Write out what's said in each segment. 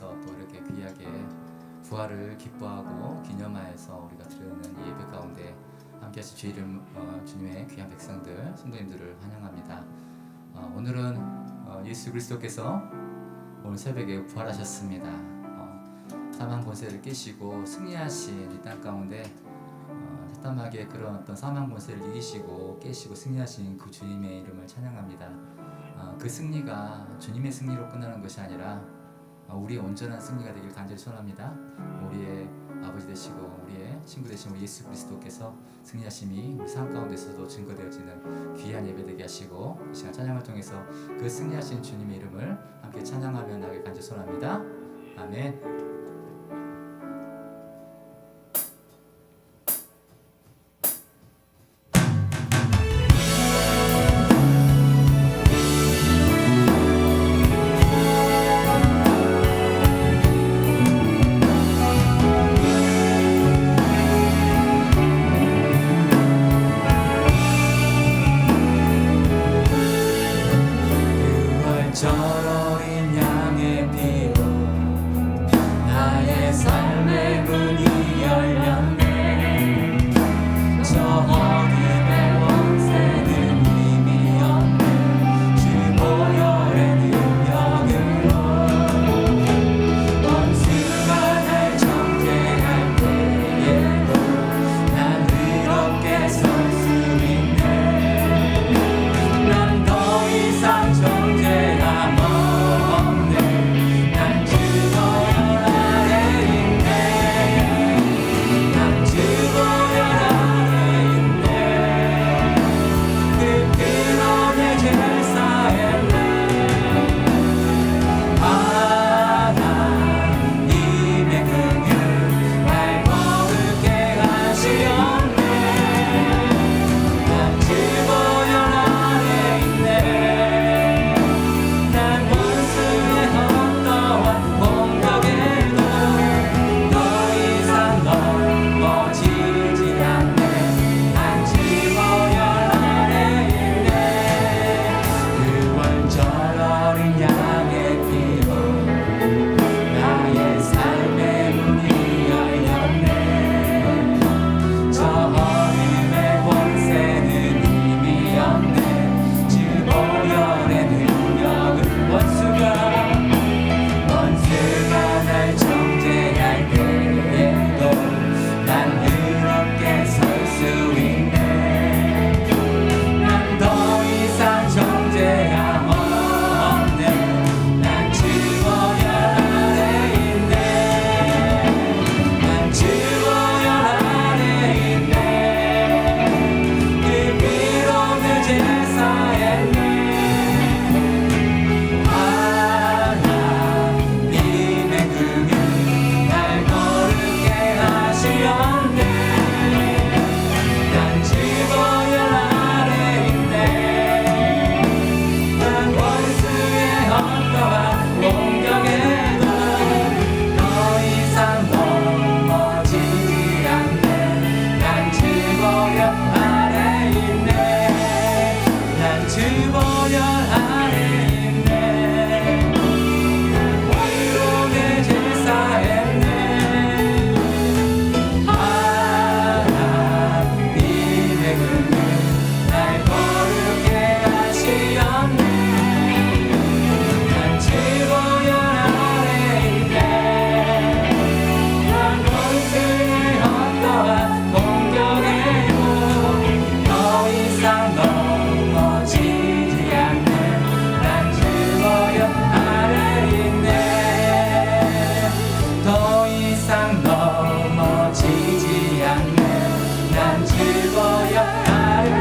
통해서 또 이렇게 귀하게 부활을 기뻐하고 기념하여서 우리가 드리는 이 예배 가운데 함께 하신 주 이름 주님의 귀한 백성들, 성도님들을 환영합니다. 오늘은 예수 그리스도께서 오늘 새벽에 부활하셨습니다. 사망 권세를 깨시고 승리하신 이 땅 가운데 사탄마귀의 그런 어떤 사망 권세를 이기시고 깨시고 승리하신 그 주님의 이름을 찬양합니다. 그 승리가 주님의 승리로 끝나는 것이 아니라 우리의 온전한 승리가 되길 간절히 소원합니다. 우리의 아버지 되시고 우리의 친구 되신 우리 예수 그리스도께서 승리하심이 우리 삶 가운데서도 증거되어지는 귀한 예배 되게 하시고 이 시간 찬양을 통해서 그 승리하신 주님의 이름을 함께 찬양하며 나가길 간절히 소원합니다. 아멘.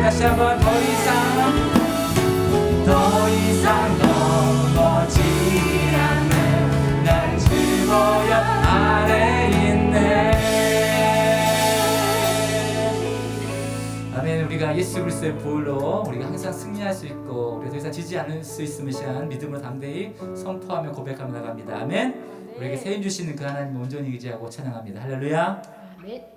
다시 한번 더 이상 넘어지지 않네. 난 즐거워 아래 있네. 아멘. 우리가 예수 그리스도의 보혈로 우리가 항상 승리할 수 있고 우리가 더 이상 지지 않을 수 있음을 시한 믿음으로 담대히 선포하며 고백하며 나갑니다. 아멘. 우리에게 세임 주시는 그 하나님을 온전히 의지하고 찬양합니다. 할렐루야. 아멘.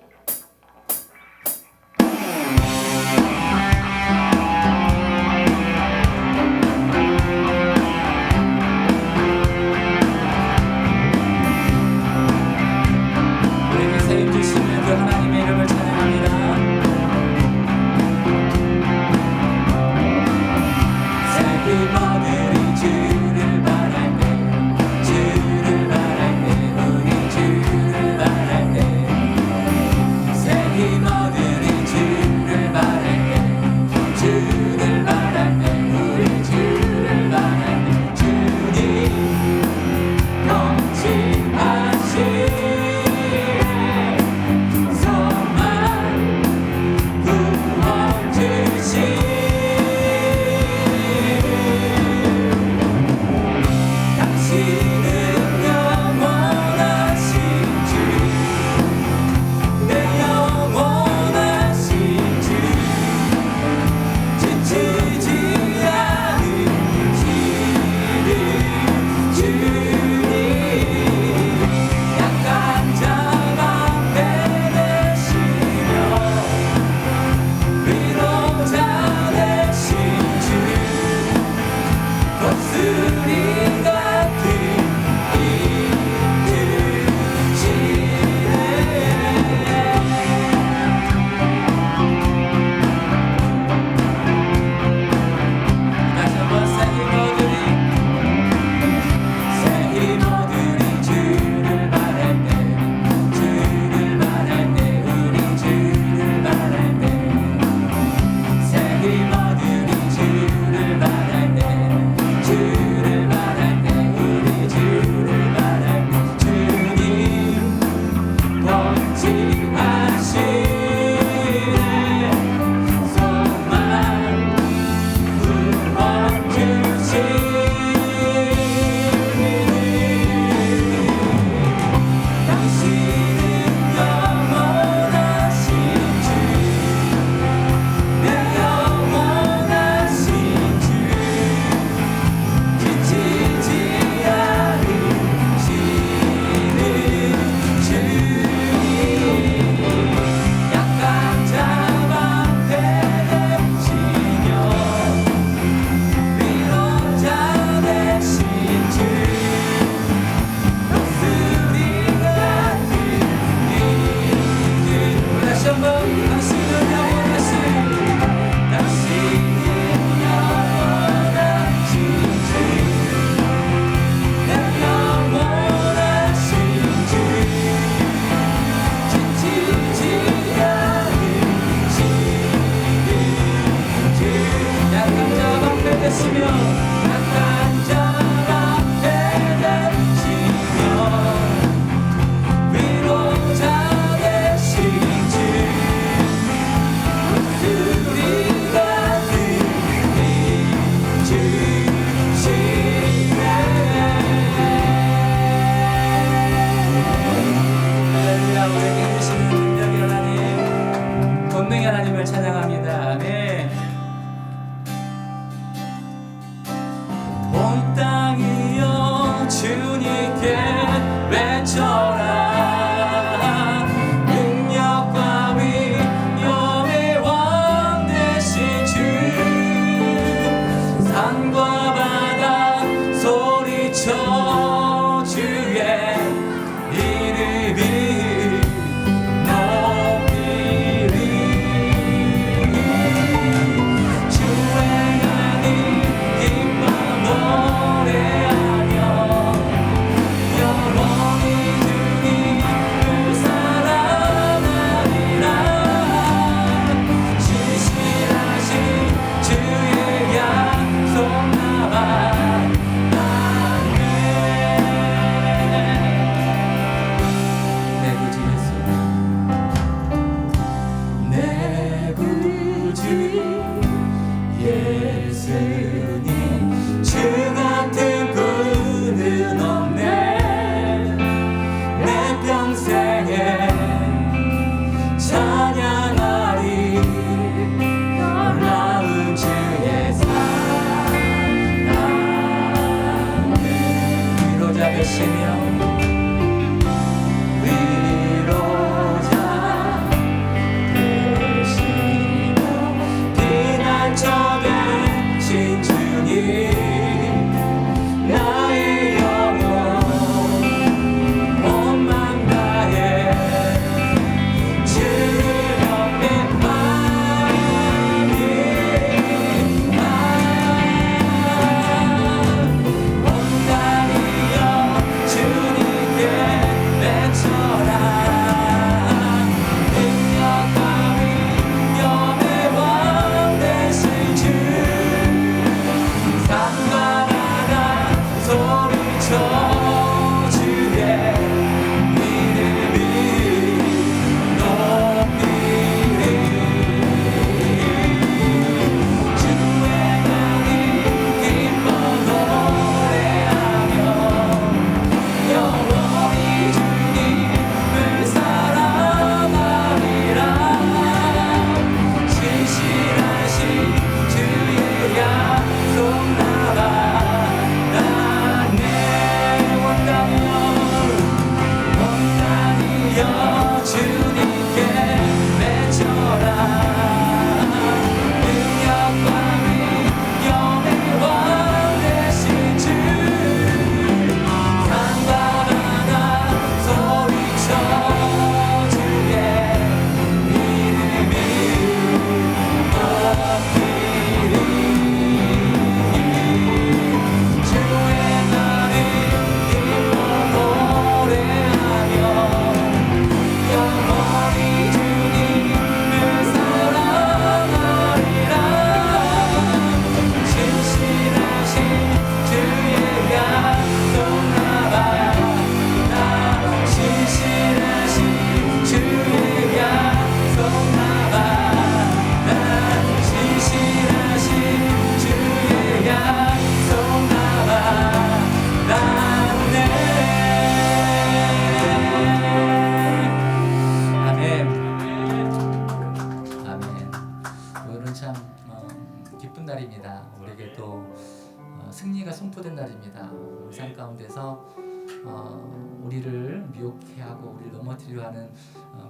우리를 미혹해 하고 우리를 넘어뜨리려 하는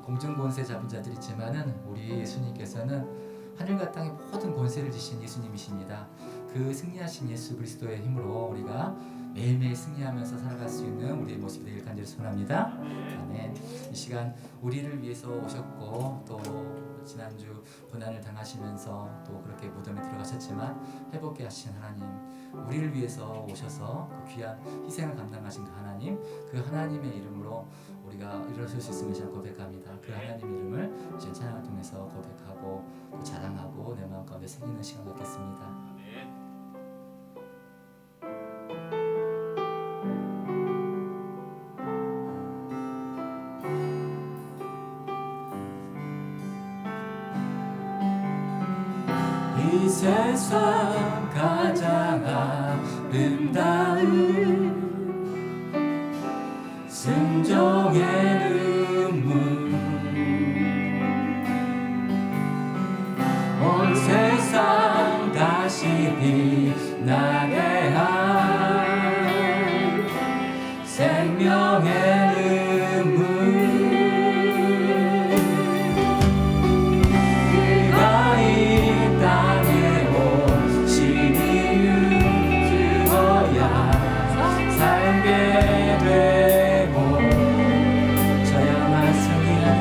공중 권세 잡은 자들이 있지만은 우리 예수님께서는 하늘과 땅의 모든 권세를 지신 예수님이십니다. 그 승리하신 예수 그리스도의 힘으로 우리가 매일매일 승리하면서 살아갈 수 있는 우리의 모습이 되길 간절히 소원합니다. 아멘. 이 시간 우리를 위해서 오셨고 또 지난주 고난을 당하시면서 또 그렇게 무덤에 들어가셨지만 회복케 하신 하나님, 우리를 위해서 오셔서 그 귀한 희생을 감당하신 그 하나님의 이름으로 우리가 일어설 수 있음을 제가 고백합니다. 그 하나님의 이름을 이제 찬양을 통해서 고백하고 또 자랑하고 내 마음 가운데 새기는 시간 갖겠습니다. 이 세상 가장 아름다운 순종의 눈물, 온 세상 다시 빛나게 할 생명의 눈물, 그가 이 땅에 오신 이유 그거야 살게 되고 저야만 승리하는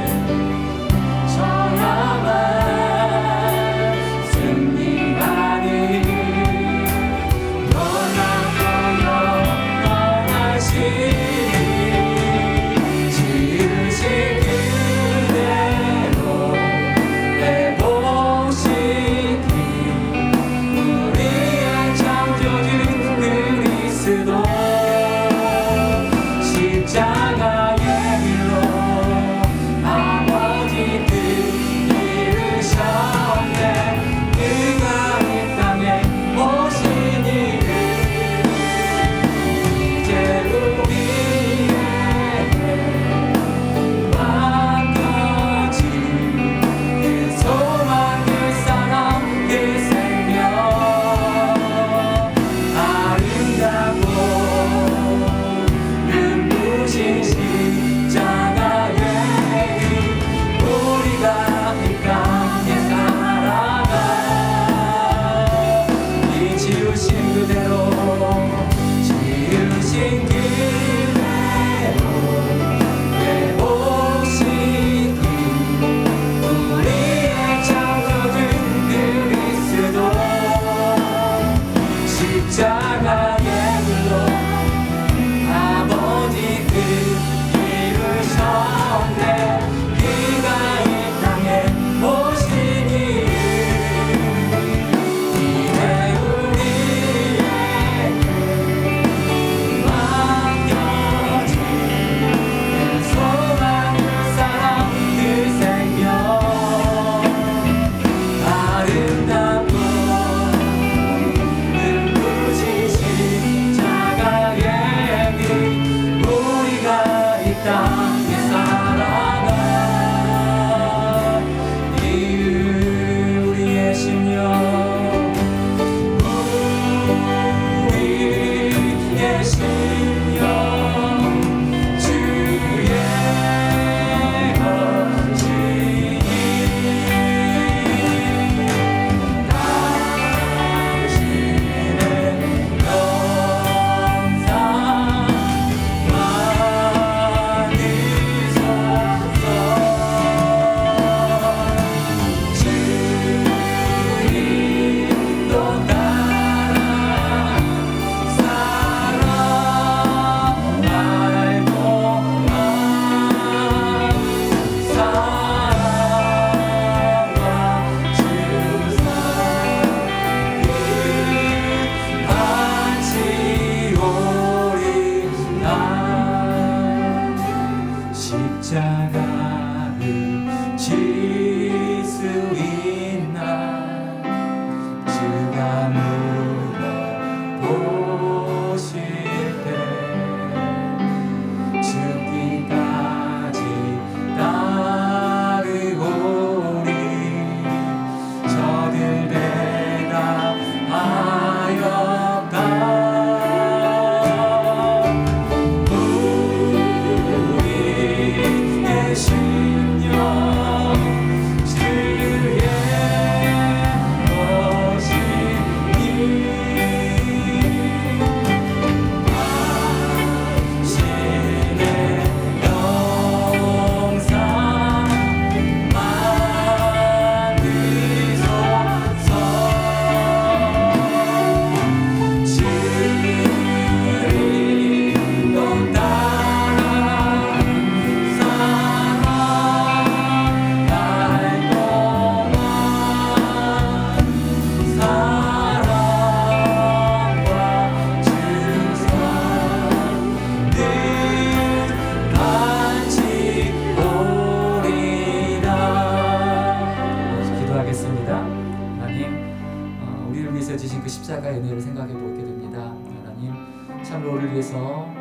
은혜를 생각해 보게 됩니다. 하나님 참으로 우리를 위해서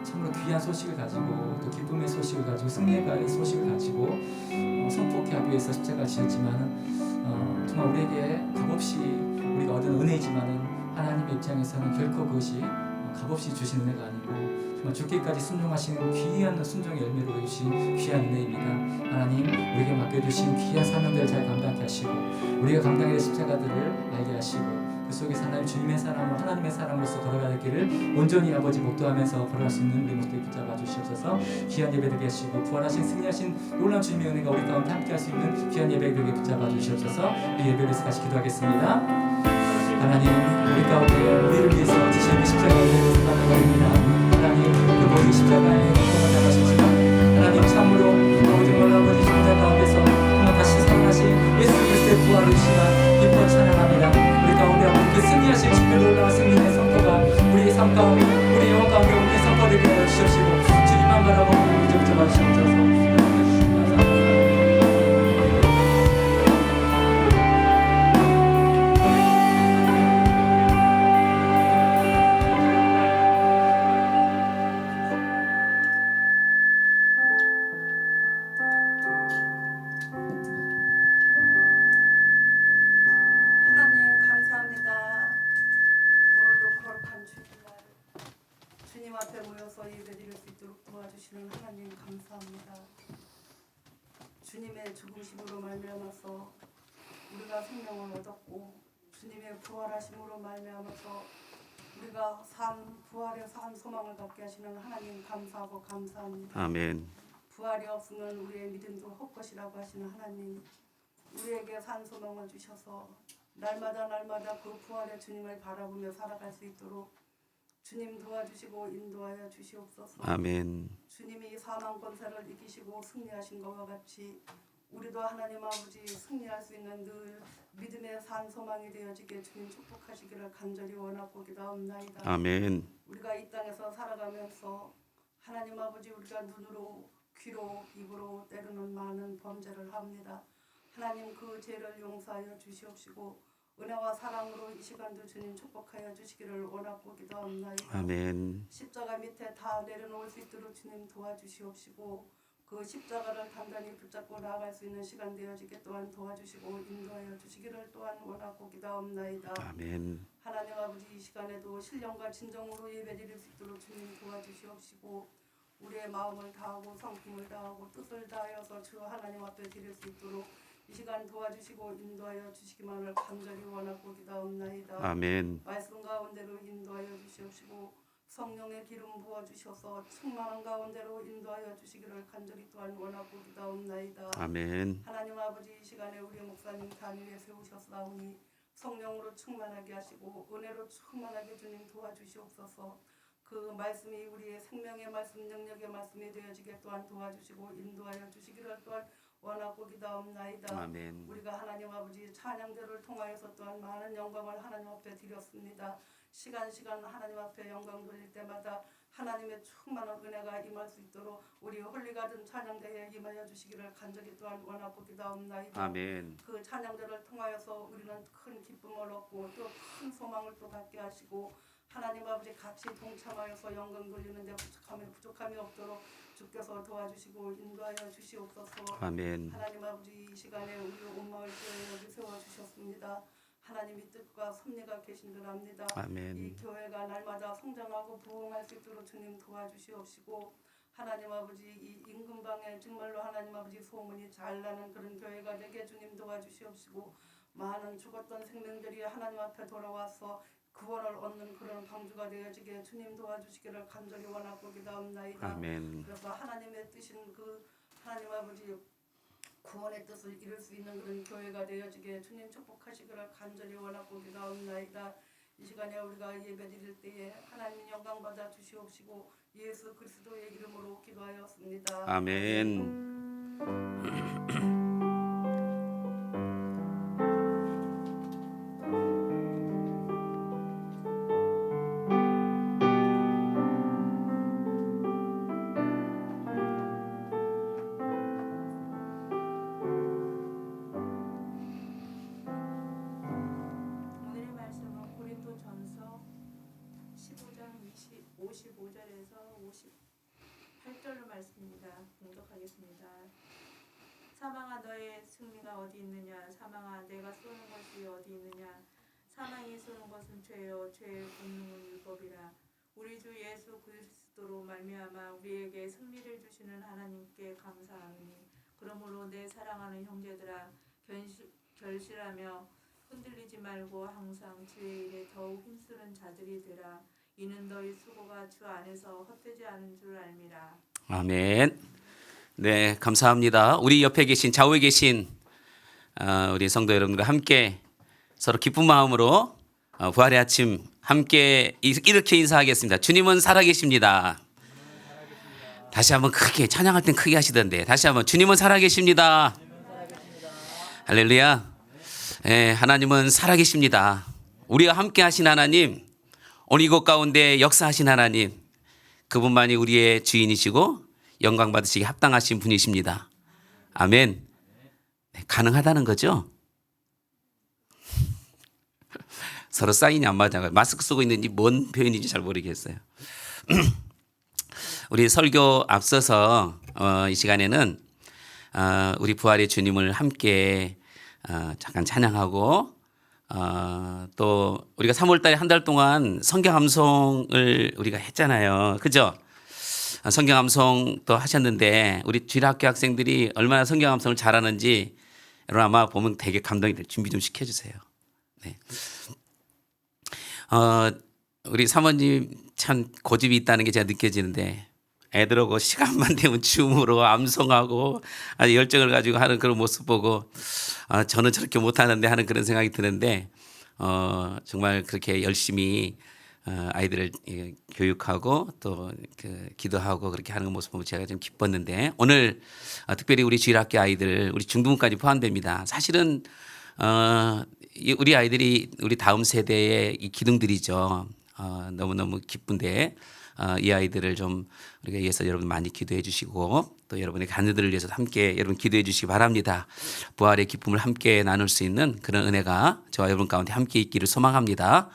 참으로 귀한 소식을 가지고 또 기쁨의 소식을 가지고 승리의 소식을 가지고 선포케 하기 위해서 십자가를 지었지만은 정말 우리에게 값없이 우리가 얻은 은혜이지만은 하나님의 입장에서는 결코 그것이 값없이 주신 은혜가 아니고 정말 죽기까지 순종하시는 귀한 순종의 열매로 주신 귀한 은혜입니다. 하나님 우리에게 맡겨주신 귀한 사명들을 잘 감당하게 하시고 우리가 감당해야 할 십자가들을 알게 하시고 그 속에서 하나님 주님의 사랑으로 하나님의 사랑으로서 걸어가야 길을 온전히 아버지 목도하면서 걸어갈 수 있는 우리 모습을 붙잡아 주시옵소서. 귀한 예배 되게 하시고 부활하신 승리하신 놀라운 주님의 은혜가 우리 가운데 함께 할 수 있는 귀한 예배 되게 붙잡아 주시옵소서. 이 예배를 위해서 다시 기도하겠습니다. 하나님 우리 가운데 우리를 위해서 지신 십자가의 은혜를 생각합니다. 하나님 그 모든 십자가의 고통을 당하셨지만 하나님 참으로 정말 아버지 십자가 가운데서 정말 다시 살아나신 예수 그리스도의 부활을 시간 기뻐 찬양합니다. 우리 가운데 그 승리하신 주님의 놀라운 승리의 선포가 우리의 삶 가운데 우리 영혼 가운데 우리의 선포되게 하여 주시옵시고 주님만 바라보고 우리 붙잡아 주시옵소서. 하나님 감사합니다. 오늘도 거룩한 주일날 주님 앞에 모여서 예배드릴 수 있도록 도와주시는 하나님 감사합니다. 주님의 죽으심으로 말미암아서 우리가 생명을 얻었고 주님의 부활하심으로 말미암아서 우리가 부활의 산 소망을 갖게 하시는 하나님 감사하고 감사합니다. 아멘. 부활이 없으면 우리의 믿음도 헛것이라고 하시는 하나님, 우리에게 산 소망을 주셔서 날마다 그 부활의 주님을 바라보며 살아갈 수 있도록 주님 도와주시고 인도하여 주시옵소서. 아멘. 주님이 사망 권세를 이기시고 승리하신 것과 같이 우리도 하나님 아버지 승리할 수 있는 늘 믿음의 산 소망이 되어지게 주님 축복하시기를 간절히 원하고 기도합나이다. 아멘. 우리가 이 땅에서 살아가면서 하나님 아버지 우리가 눈으로 귀로 입으로 때로는 많은 범죄를 합니다. 하나님 그 죄를 용서하여 주시옵시고 은혜와 사랑으로 이 시간도 주님 축복하여 주시기를 원하고 기도합나이다. 아멘. 십자가 밑에 다 내려놓을 수 있도록 주님 도와주시옵시고 그 십자가를 단단히 붙잡고 나아갈 수 있는 시간 되어지게 또한 도와주시고 인도하여 주시기를 또한 원하고 기도합나이다. 아멘. 하나님 아버지 이 시간에도 신령과 진정으로 예배드릴 수 있도록 주님 도와주시옵시고 우리의 마음을 다하고 성품을 다하고 뜻을 다하여서 주 하나님 앞에 드릴 수 있도록 이 시간 도와주시고 인도하여 주시기만을 간절히 원하고 기도합나이다. 아멘. 말씀 가운데로 인도하여 주시옵시고 성령의 기름 부어주셔서 충만한 가운데로 인도하여 주시기를 간절히 또한 원하고 기도합나이다. 아멘. 하나님 아버지 이 시간에 우리 목사님 단위에 세우셨사오니 성령으로 충만하게 하시고 은혜로 충만하게 주님 도와주시옵소서. 그 말씀이 우리의 생명의 말씀 능력의 말씀이 되어지게 또한 도와주시고 인도하여 주시기를 또한 원하고 기도합나이다. 아멘. 우리가 하나님 아버지 찬양대를 통하여서 또한 많은 영광을 하나님 앞에 드렸습니다. 시간 하나님 앞에 영광 돌릴 때마다 하나님의 충만한 은혜가 임할 수 있도록 우리 홀리가든 찬양대에 임하여 주시기를 간절히 또한 원하고 기도합나이다. 아멘. 그 찬양대를 통하여서 우리는 큰 기쁨을 얻고 또 큰 소망을 또 갖게 하시고 하나님 아버지 같이 동참하여서 영광 돌리는데 부족함이 없도록 주께서 도와주시고 인도하여 주시옵소서. 아멘. 하나님 아버지 이 시간에 우리 온 마을 교회 여기 세워주셨습니다. 하나님의 뜻과 섭리가 계신 줄 압니다. 아멘. 이 교회가 날마다 성장하고 부흥할 수 있도록 주님 도와주시옵시고 하나님 아버지 이 임금방에 정말로 하나님 아버지 소문이 잘 나는 그런 교회가 되게 주님 도와주시옵시고 많은 죽었던 생명들이 하나님 앞에 돌아와서 구원을 얻는 그런 방주가 되어지게 주님 도와주시기를 간절히 원하고 기도합나이다. 아멘. 그래서 하나님의 뜻인 그 하나님 아버지 구원의 뜻을 이룰 수 있는 그런 교회가 되어지게 주님 축복하시기를 간절히 원하고 기도합나이다. 이 시간에 우리가 예배드릴 때에 하나님 영광 받아 주시옵시고 예수 그리스도의 이름으로 기도하였습니다. 아멘. 오늘의 말씀은 8절로 말씀입니다. 봉독하겠습니다. 사망아 너의 승리가 어디 있느냐? 사망아 내가 쏘는 것이 어디 있느냐? 사망이 쏘는 것은 죄요 죄의 권능은 율법이라. 우리 주 예수 그리스도로 말미암아 우리에게 승리를 주시는 하나님께 감사하노니 그러므로 내 사랑하는 형제들아 결실하며 흔들리지 말고 항상 주의 일에 더욱 힘쓰는 자들이 되라. 이는 너희 수고가 주 안에서 헛되지 않은 줄 알미라. 아멘. 네, 감사합니다. 우리 옆에 계신 좌우에 계신 우리 성도 여러분들과 함께 서로 기쁜 마음으로 부활의 아침 함께 이렇게 인사하겠습니다. 주님은 살아계십니다. 다시 한번 크게 찬양할 땐 크게 하시던데 다시 한번 주님은 살아계십니다. 할렐루야. 네, 하나님은 살아계십니다. 우리와 함께 하신 하나님, 오늘 이곳 가운데 역사하신 하나님, 그분만이 우리의 주인이시고 영광 받으시기 합당하신 분이십니다. 아멘. 네, 가능하다는 거죠? 서로 사인이 안 맞아요. 마스크 쓰고 있는지 뭔 표현인지 잘 모르겠어요. 우리 설교 앞서서 이 시간에는 우리 부활의 주님을 함께 잠깐 찬양하고 또 우리가 3월달에 한 달 동안 성경 암송을 우리가 했잖아요. 그죠? 성경 암송도 하셨는데 우리 주일학교 학생들이 얼마나 성경 암송을 잘하는지 여러분 아마 보면 되게 감동이 될 준비 좀 시켜주세요. 네. 우리 사모님 참 고집이 있다는 게 제가 느껴지는데 애들하고 시간만 되면 춤으로 암송하고 아주 열정을 가지고 하는 그런 모습 보고 저는 저렇게 못하는데 하는 그런 생각이 드는데 정말 그렇게 열심히 아이들을 교육하고 또 기도하고 그렇게 하는 모습 보면 제가 좀 기뻤는데 오늘 특별히 우리 주일학교 아이들 우리 중등부까지 포함됩니다. 사실은 우리 아이들이 우리 다음 세대의 이 기둥들이죠. 너무너무 기쁜데 이 아이들을 좀 우리가 위해서 여러분 많이 기도해 주시고 또 여러분의 자녀들을 위해서 함께 여러분 기도해 주시기 바랍니다. 부활의 기쁨을 함께 나눌 수 있는 그런 은혜가 저와 여러분 가운데 함께 있기를 소망합니다.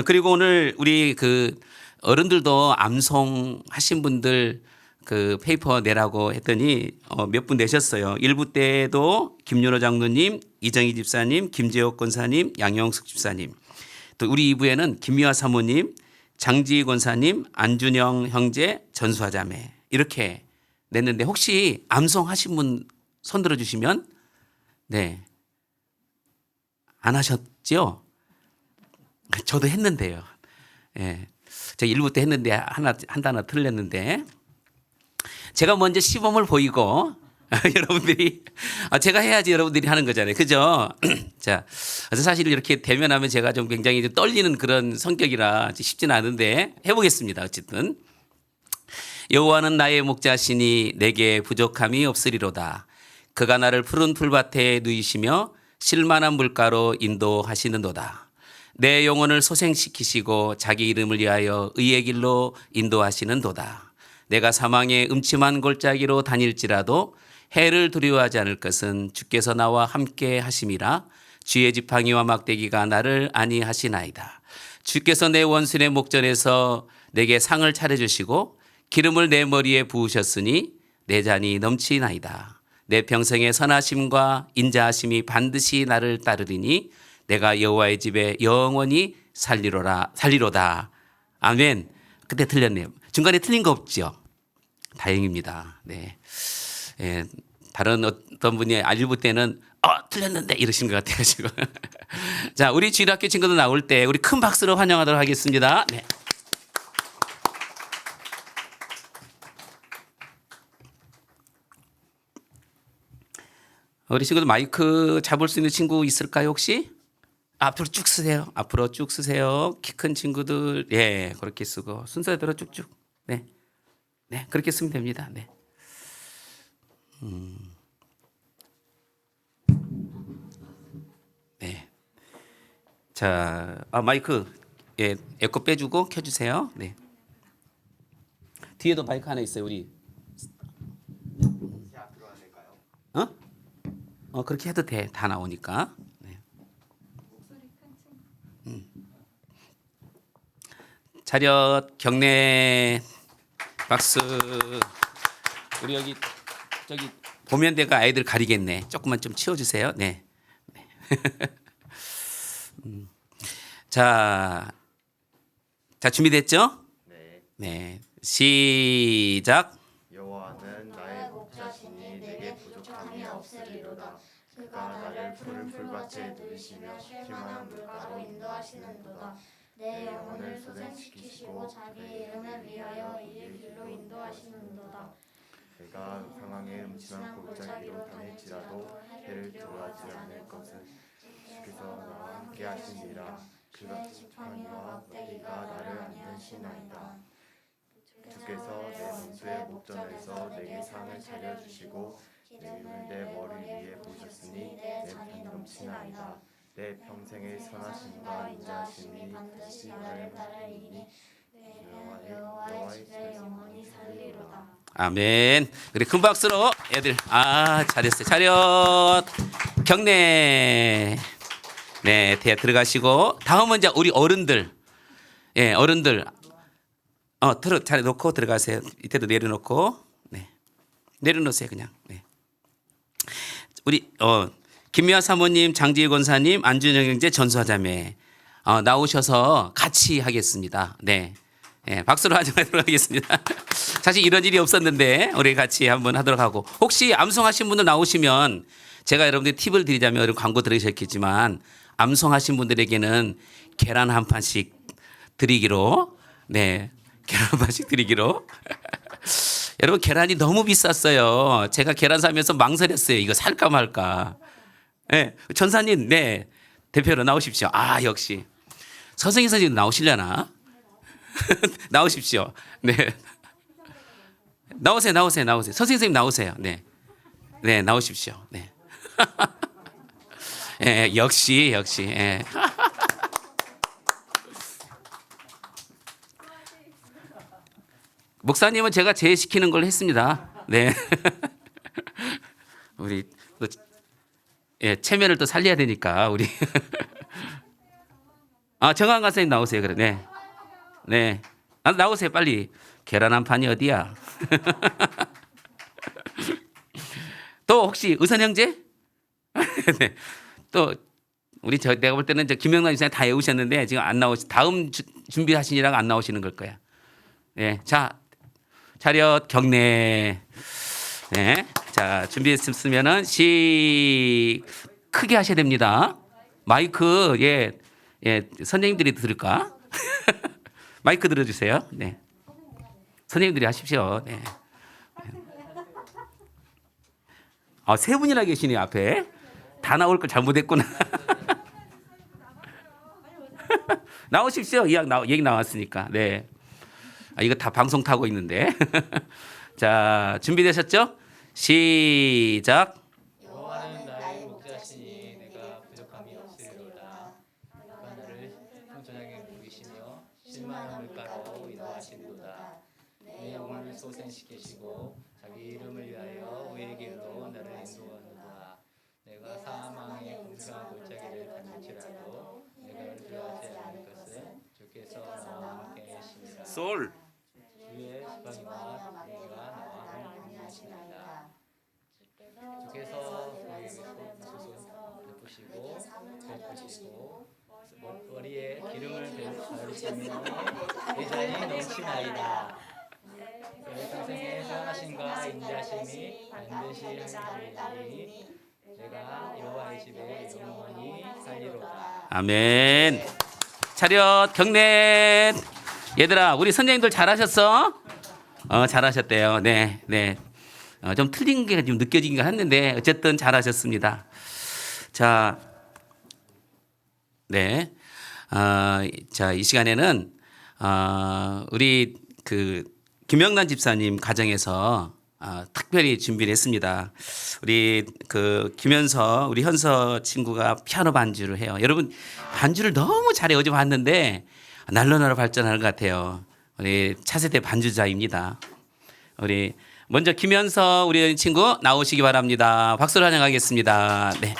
그리고 오늘 우리 그 어른들도 암송하신 분들 그 페이퍼 내라고 했더니 몇 분 내셨어요. 1부 때도 김윤호 장로님, 이정희 집사님, 김재옥 권사님, 양영숙 집사님, 또 우리 2부에는 김미화 사모님, 장지희 권사님, 안준영 형제, 전수아 자매 이렇게 냈는데 혹시 암송하신 분 손 들어주시면 네, 안 하셨죠? 저도 했는데요. 예, 제가 1부 때 했는데 한 단어 틀렸는데 제가 먼저 시범을 보이고 여러분들이 제가 해야지 여러분들이 하는 거잖아요. 그죠? 자, 사실 이렇게 대면하면 제가 좀 굉장히 좀 떨리는 그런 성격이라 쉽지는 않은데 해보겠습니다. 어쨌든 여호와는 나의 목자시니 내게 부족함이 없으리로다. 그가 나를 푸른 풀밭에 누이시며 실만한 물가로 인도하시는도다. 내 영혼을 소생시키시고 자기 이름을 위하여 의의 길로 인도하시는도다. 내가 사망의 음침한 골짜기로 다닐지라도 해를 두려워하지 않을 것은 주께서 나와 함께 하심이라. 주의 지팡이와 막대기가 나를 안위하시나이다. 주께서 내 원수의 목전에서 내게 상을 차려주시고 기름을 내 머리에 부으셨으니 내 잔이 넘치나이다. 내 평생의 선하심과 인자하심이 반드시 나를 따르리니 내가 여호와의 집에 영원히 살리로다. 아멘. 그때 틀렸네요. 중간에 틀린 거 없죠? 다행입니다. 네. 예, 다른 어떤 분이 알부 때는 틀렸는데 이러신 것 같아가지고. 자, 우리 주일학교 친구들 나올 때 우리 큰 박수로 환영하도록 하겠습니다. 네. 우리 친구들 마이크 잡을 수 있는 친구 있을까요 혹시? 앞으로 쭉 쓰세요. 앞으로 쭉 쓰세요. 키 큰 친구들 예 그렇게 쓰고 순서대로 쭉쭉 네, 네 그렇게 쓰면 됩니다. 네. 네. 자, 마이크 예 에코 빼주고 켜주세요. 네. 뒤에도 마이크 하나 있어요 우리. 그렇게 해도 돼. 다 나오니까. 네. 차렷 경례 박수. 우리 여기 저기 보면 내가 아이들 가리겠네. 조금만 좀 치워주세요. 네. 네. 자, 준비됐죠? 네. 네. 시작. 여호와는 나의 목자시니 내게 부족함이 없으리로다. 그가 나를 푸른 풀밭에 누이시며 쉴만한 물가로 인도하시는도다. 내 영혼을 소생시키시고 자기 이름을 위하여 이의 길로 인도하시는도다. 내가 상황에 음침한 골짜기로 다닐지라도 해를 두려워하지 않을 것은 주께서 나와 함께 하시니라. 그가 지팡이와 막대기가 나를 안전시나이다. 주께서 내 원수의 목전에서 내게 상을 차려주시고 기름을 내 머리 위에 부으셨으니 내 잔이 넘치나이다. 내 평생의 선하심과 인자하심이 반드시 나를 따르리니 여호와의 집에 영원히 살리로다. 아멘. 우리 큰 박수로 애들 잘했어요. 차렷 경례. 네, 대야 들어가시고 다음은 이제 우리 어른들. 예, 어른들. 자리 놓고 들어가세요. 이때도 내려놓고. 네. 내려놓으세요, 그냥. 네. 우리 김미화 사모님, 장지희 권사님, 안준영 형제 전수하자매 나오셔서 같이 하겠습니다. 네. 네, 박수로 하도록 하겠습니다. 사실 이런 일이 없었는데 우리 같이 한번 하도록 하고, 혹시 암송하신 분들 나오시면 제가 여러분들 팁을 드리자면, 여러분 광고 들으셨겠지만 암송하신 분들에게는 계란 한 판씩 드리기로. 네, 계란 한 판씩 드리기로. 여러분 계란이 너무 비쌌어요. 제가 계란 사면서 망설였어요. 이거 살까 말까. 네, 전사님, 네, 대표로 나오십시오. 역시 서승희 선생님 나오시려나? 나오십시오. 네, 나오세요. 서승희 선생님 나오세요. 네, 네, 나오십시오. 네. 예, 역시. 예. 목사님은 제가 제시키는 걸 했습니다. 네. 우리 또 체면을 또 살려야 되니까 우리. 정한 간사님 나오세요. 그래. 네. 네. 나오세요 빨리. 계란 한 판이 어디야? 또 혹시 의선 형제? 네. 또 우리 내가 볼 때는 김영란 이사님 다 외우셨는데 지금 안 다음 준비하시느라고 안 나오시는 걸 거야. 네. 자, 차렷 경례. 네. 자, 준비했으면은 크게 하셔야 됩니다. 마이크 선생님들이 들을까? 마이크 들어주세요. 네. 선생님들이 하십시오. 네. 세 분이나 계시네요 앞에. 다 나올 걸 잘못했구나. 나오십시오. 얘기 나왔으니까. 네. 이거 다 방송 타고 있는데. 자, 준비되셨죠? 시작. 여호와는 나의 목자시니 내가 부족함이 없으리로다. 그가 나를 풍전하게 누이시며 쉴만한 물가로 인도하시리로다. 내 영혼을 소생시키시고 자기 이름을 위하여 의의 길로 나를 인도하는도다. 내가 사망의 궁수한 골짜기를 다닐지라도 내가 두려워하지 않을 것은 주께서 나와 함께 하시니라. 솔. 주의 지팡이와 막대기가 나와 함께 하시나이다. 주께서 우리에게 베푸시고 머리에 기름을 바르시며 내 잔이 넘치나이다. 내 평생의 선하심과 인자심이 반드시 하리니 내가 여호와의 집에 영원히 살리로다. 아멘. 차렷 경례. 얘들아, 우리 선생님들 잘하셨어? 잘하셨대요. 네. 좀 틀린 게 좀 느껴지긴 했는데 어쨌든 잘하셨습니다. 자, 네. 자, 이 시간에는 우리 김영란 집사님 가정에서 특별히 준비를 했습니다. 우리 김현서, 우리 현서 친구가 피아노 반주를 해요. 여러분 반주를 너무 잘해. 어제 봤는데 날로 발전하는 것 같아요. 우리 차세대 반주자입니다. 우리 먼저 김현서 우리 친구 나오시기 바랍니다. 박수로 환영하겠습니다. 네.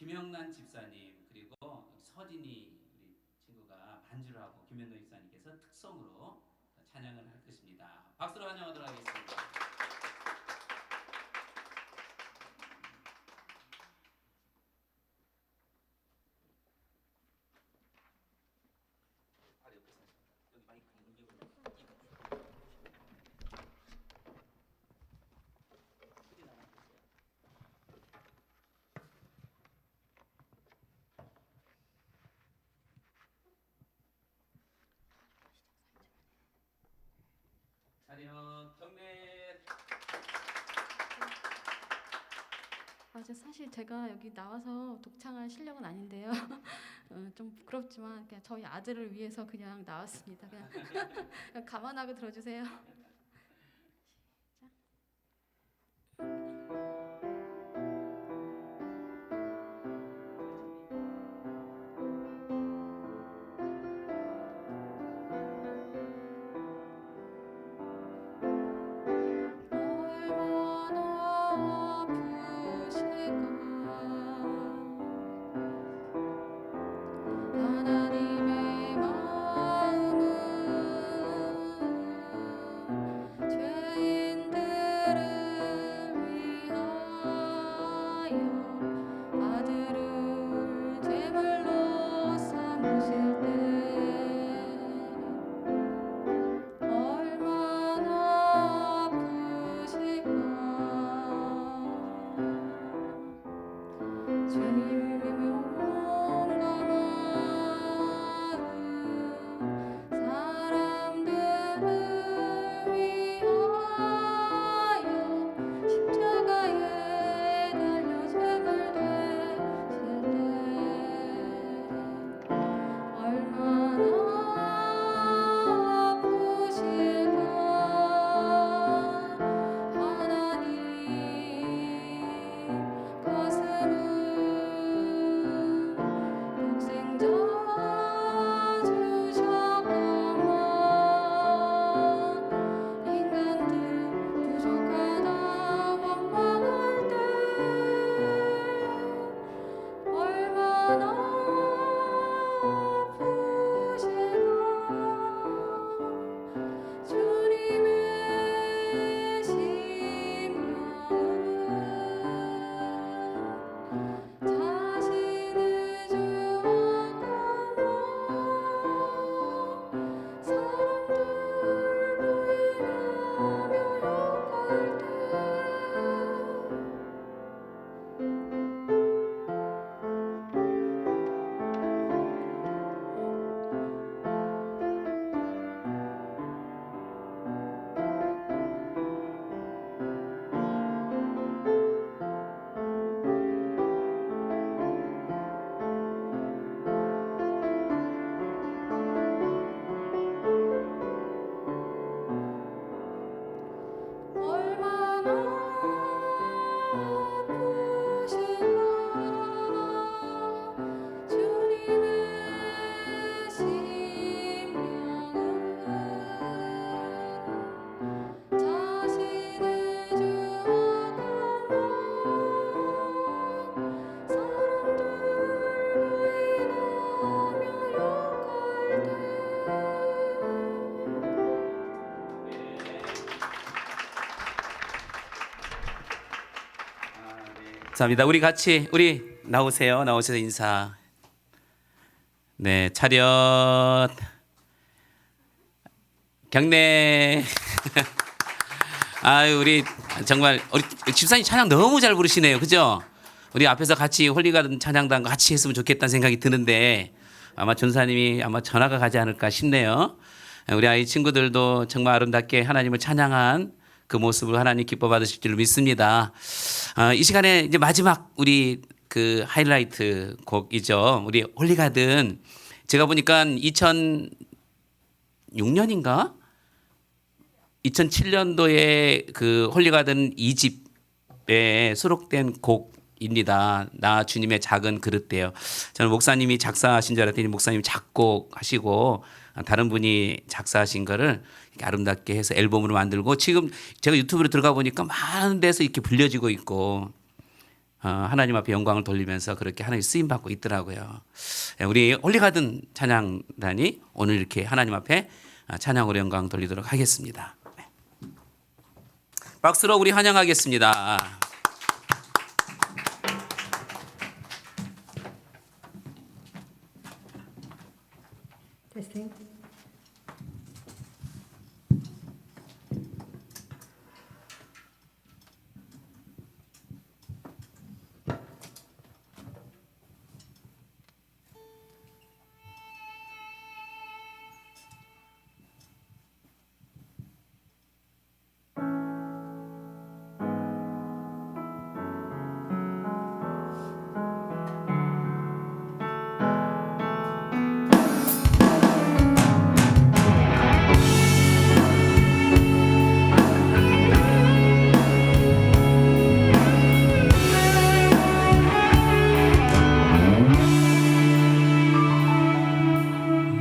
김영란 집사님 그리고 서진이 우리 친구가 반주를 하고 김현동 집사님께서 특성으로 찬양을 할 것입니다. 박수로 환영하도록 하겠습니다. 차렷 경례. 사실 제가 여기 나와서 독창할 실력은 아닌데요. 좀 부끄럽지만 그냥 저희 아들을 위해서 그냥 나왔습니다. 그냥 감안하고 들어주세요. 얼마나 아프실까 하나님의 마음은 죄인들을 위하여 아들을 제물로 삼으실 때 얼마나 아프실까 주님의 몸과 마음 사람들을 위하여 십자가에 달려 죄물 되실 때 얼마나 아프실까 하나님 가슴은 독생자 주셨건만 인간들 부족하다 원망할 때 얼마나 아프실까 주님의 심령은 자신을 주었건만 사람들로 인하며 욕할 때 얼마나 아프실까 주님의 심령은 자신을 주었건만 사람들로 인하며 욕할 때 감사합니다. 우리 같이 나오셔서 인사. 네, 차렷 경례. 아유, 우리 정말 우리 집사님 찬양 너무 잘 부르시네요. 그죠? 우리 앞에서 같이 홀리가든 찬양단 같이 했으면 좋겠다는 생각이 드는데 아마 전사님이 아마 전화가 가지 않을까 싶네요. 우리 아이 친구들도 정말 아름답게 하나님을 찬양한 그 모습을 하나님 기뻐 받으실 줄 믿습니다. 이 시간에 이제 마지막 우리 그 하이라이트 곡이죠. 우리 홀리가든 제가 보니까 2006년인가 2007년도에 그 홀리가든 2집에 수록된 곡입니다. 나 주님의 작은 그릇대요. 저는 목사님이 작사하신 줄 알았더니 목사님이 작곡하시고 다른 분이 작사하신 거를 이렇게 아름답게 해서 앨범으로 만들고 지금 제가 유튜브로 들어가 보니까 많은 데서 이렇게 불려지고 있고 하나님 앞에 영광을 돌리면서 그렇게 하나님 쓰임 받고 있더라고요. 우리 홀리가든 찬양단이 오늘 이렇게 하나님 앞에 찬양으로 영광 돌리도록 하겠습니다. 네. 박수로 우리 환영하겠습니다.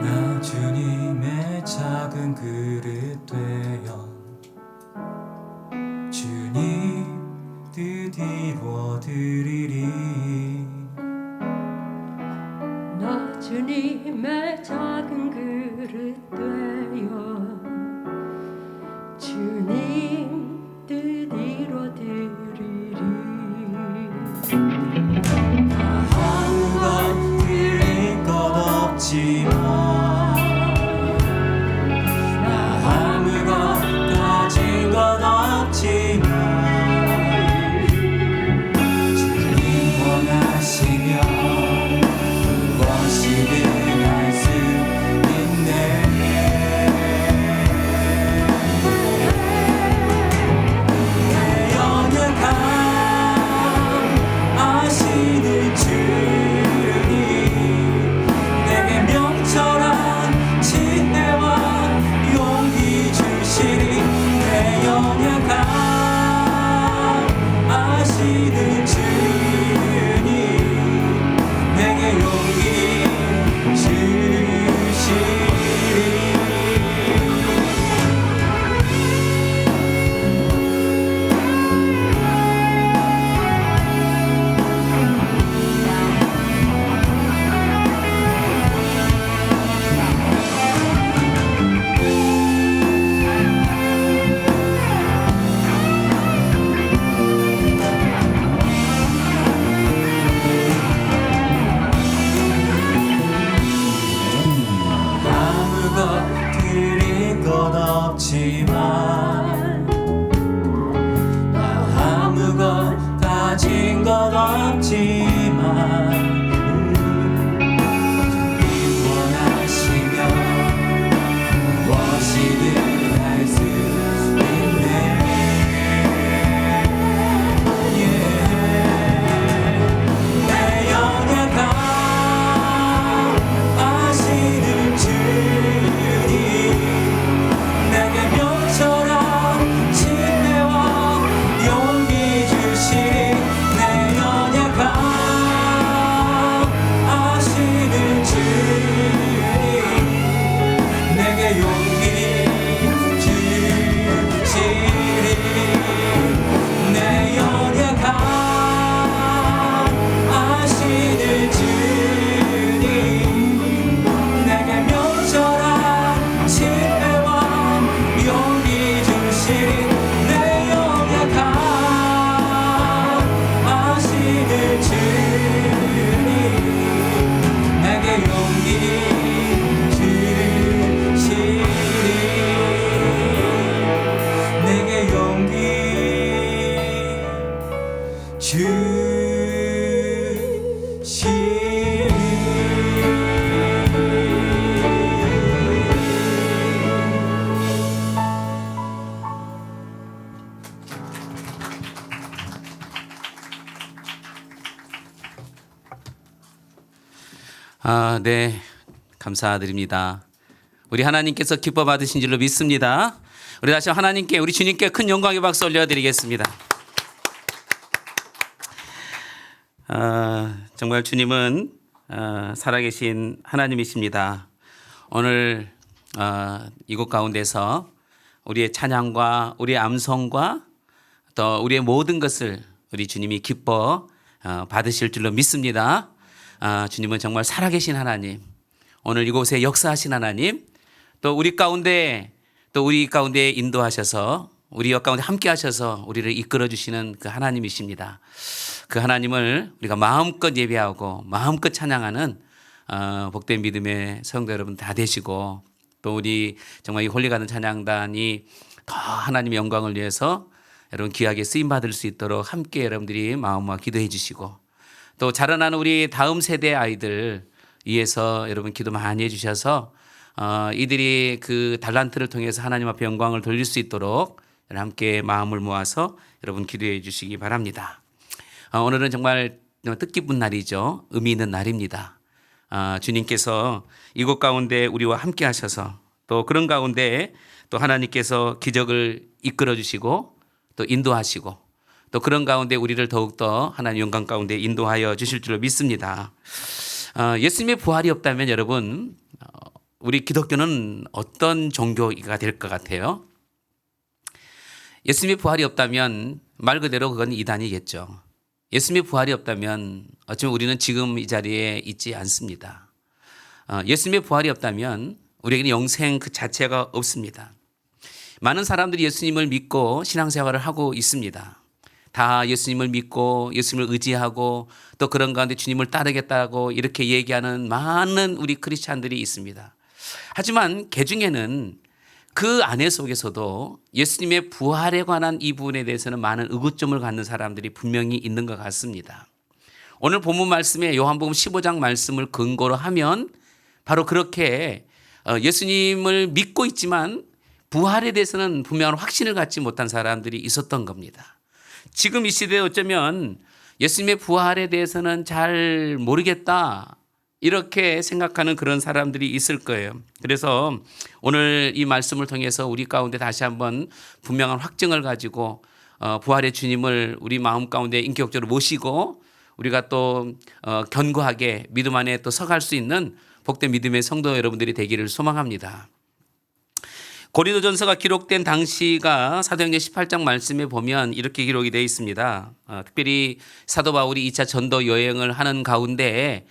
나 주님의 작은 그릇 되어 주님 뜻 이루어드리리. 나 주님의 작은 그릇 되어 주님 뜻 이루어드리리. 아무것 드릴 것 없지만 나 아무것 가진 것 없지만 주님 원하시면 무엇이든 할 수 있네. 내 연약함 아시는 주님 내게 명철한 지혜와 용기 주시리. 내 연약함 아시는 주님 내게 용기 주시리. 아무것 드릴 것 없지만 나 아무것 가진 것 없지만 주님 원하시면 무엇이든 할 수 있네. 내 연약함 아시는 주님 내게 명철한 지혜와 용기 주시리. 내 연약함 아시는 주님 내게 용기 주시리. 내 연약함 아시는 주님 내게 명철한 지혜와 용기 주시리. 내 연약함 아시는 주님 내게 용기 주시리. 내게 용기 네, 감사드립니다. 우리 하나님께서 기뻐 받으신 줄로 믿습니다. 우리 다시 하나님께 우리 주님께 큰 영광의 박수 올려드리겠습니다. 정말 주님은 살아계신 하나님이십니다. 오늘 이곳 가운데서 우리의 찬양과 우리의 암송과 또 우리의 모든 것을 우리 주님이 기뻐 받으실 줄로 믿습니다. 주님은 정말 살아계신 하나님, 오늘 이곳에 역사하신 하나님, 또 우리 가운데 인도하셔서 우리 가운데 함께 하셔서 우리를 이끌어 주시는 그 하나님이십니다. 그 하나님을 우리가 마음껏 예배하고 마음껏 찬양하는 복된 믿음의 성도 여러분 다 되시고, 또 우리 정말 이 홀리가든 찬양단이 더 하나님의 영광을 위해서 여러분 귀하게 쓰임 받을 수 있도록 함께 여러분들이 마음과 기도해 주시고, 또 자라나는 우리 다음 세대 아이들 위해서 여러분 기도 많이 해 주셔서 이들이 그 달란트를 통해서 하나님 앞에 영광을 돌릴 수 있도록 함께 마음을 모아서 여러분 기도해 주시기 바랍니다. 오늘은 정말 뜻깊은 날이죠. 의미 있는 날입니다. 주님께서 이곳 가운데 우리와 함께 하셔서, 또 그런 가운데 또 하나님께서 기적을 이끌어 주시고 또 인도하시고, 또 그런 가운데 우리를 더욱더 하나님 영광 가운데 인도하여 주실 줄로 믿습니다. 예수님의 부활이 없다면 여러분, 우리 기독교는 어떤 종교가 될 것 같아요? 예수님의 부활이 없다면 말 그대로 그건 이단이겠죠. 예수님의 부활이 없다면 어쩌면 우리는 지금 이 자리에 있지 않습니다. 예수님의 부활이 없다면 우리에게는 영생 그 자체가 없습니다. 많은 사람들이 예수님을 믿고 신앙생활을 하고 있습니다. 다 예수님을 믿고 예수님을 의지하고 또 그런 가운데 주님을 따르겠다고 이렇게 얘기하는 많은 우리 크리스찬들이 있습니다. 하지만 그 중에는 그 안에 속에서도 예수님의 부활에 관한 이 부분에 대해서는 많은 의구점을 갖는 사람들이 분명히 있는 것 같습니다. 오늘 본문 말씀에 요한복음 15장 말씀을 근거로 하면 바로 그렇게 예수님을 믿고 있지만 부활에 대해서는 분명한 확신을 갖지 못한 사람들이 있었던 겁니다. 지금 이 시대에 어쩌면 예수님의 부활에 대해서는 잘 모르겠다, 이렇게 생각하는 그런 사람들이 있을 거예요. 그래서 오늘 이 말씀을 통해서 우리 가운데 다시 한번 분명한 확증을 가지고 부활의 주님을 우리 마음 가운데 인격적으로 모시고 우리가 또 견고하게 믿음 안에 또 서갈 수 있는 복된 믿음의 성도 여러분들이 되기를 소망합니다. 고린도전서가 기록된 당시가 사도행전 18장 말씀에 보면 이렇게 기록이 되어 있습니다. 특별히 사도 바울이 2차 전도 여행을 하는 가운데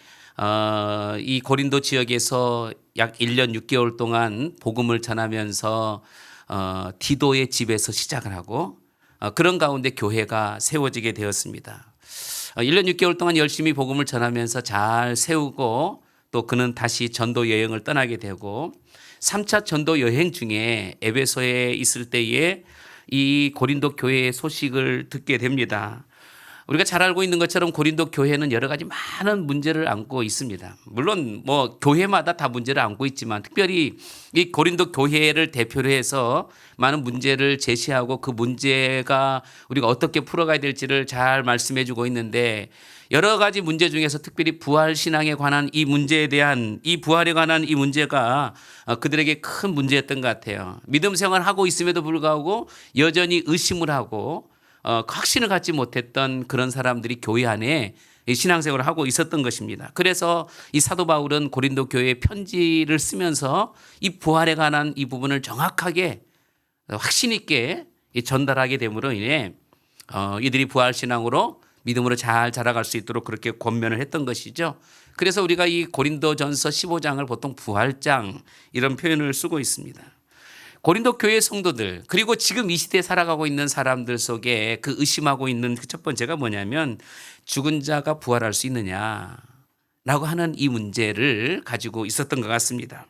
이 고린도 지역에서 약 1년 6개월 동안 복음을 전하면서 디도의 집에서 시작을 하고 그런 가운데 교회가 세워지게 되었습니다. 1년 6개월 동안 열심히 복음을 전하면서 잘 세우고 또 그는 다시 전도 여행을 떠나게 되고 3차 전도 여행 중에 에베소에 있을 때에 이 고린도 교회의 소식을 듣게 됩니다. 우리가 잘 알고 있는 것처럼 고린도 교회는 여러 가지 많은 문제를 안고 있습니다. 물론 뭐 교회마다 다 문제를 안고 있지만 특별히 이 고린도 교회를 대표로 해서 많은 문제를 제시하고 그 문제가 우리가 어떻게 풀어가야 될지를 잘 말씀해 주고 있는데, 여러 가지 문제 중에서 특별히 부활 신앙에 관한 이 문제에 대한 이 부활에 관한 이 문제가 그들에게 큰 문제였던 것 같아요. 믿음 생활을 하고 있음에도 불구하고 여전히 의심을 하고 확신을 갖지 못했던 그런 사람들이 교회 안에 신앙생활을 하고 있었던 것입니다. 그래서 이 사도 바울은 고린도 교회에 편지를 쓰면서 이 부활에 관한 이 부분을 정확하게 확신 있게 전달하게 됨으로 인해 이들이 부활 신앙으로 믿음으로 잘 자라갈 수 있도록 그렇게 권면을 했던 것이죠. 그래서 우리가 이 고린도전서 15장을 보통 부활장 이런 표현을 쓰고 있습니다. 고린도 교회 성도들, 그리고 지금 이 시대에 살아가고 있는 사람들 속에 그 의심하고 있는 그 첫 번째가 뭐냐면 죽은 자가 부활할 수 있느냐라고 하는 이 문제를 가지고 있었던 것 같습니다.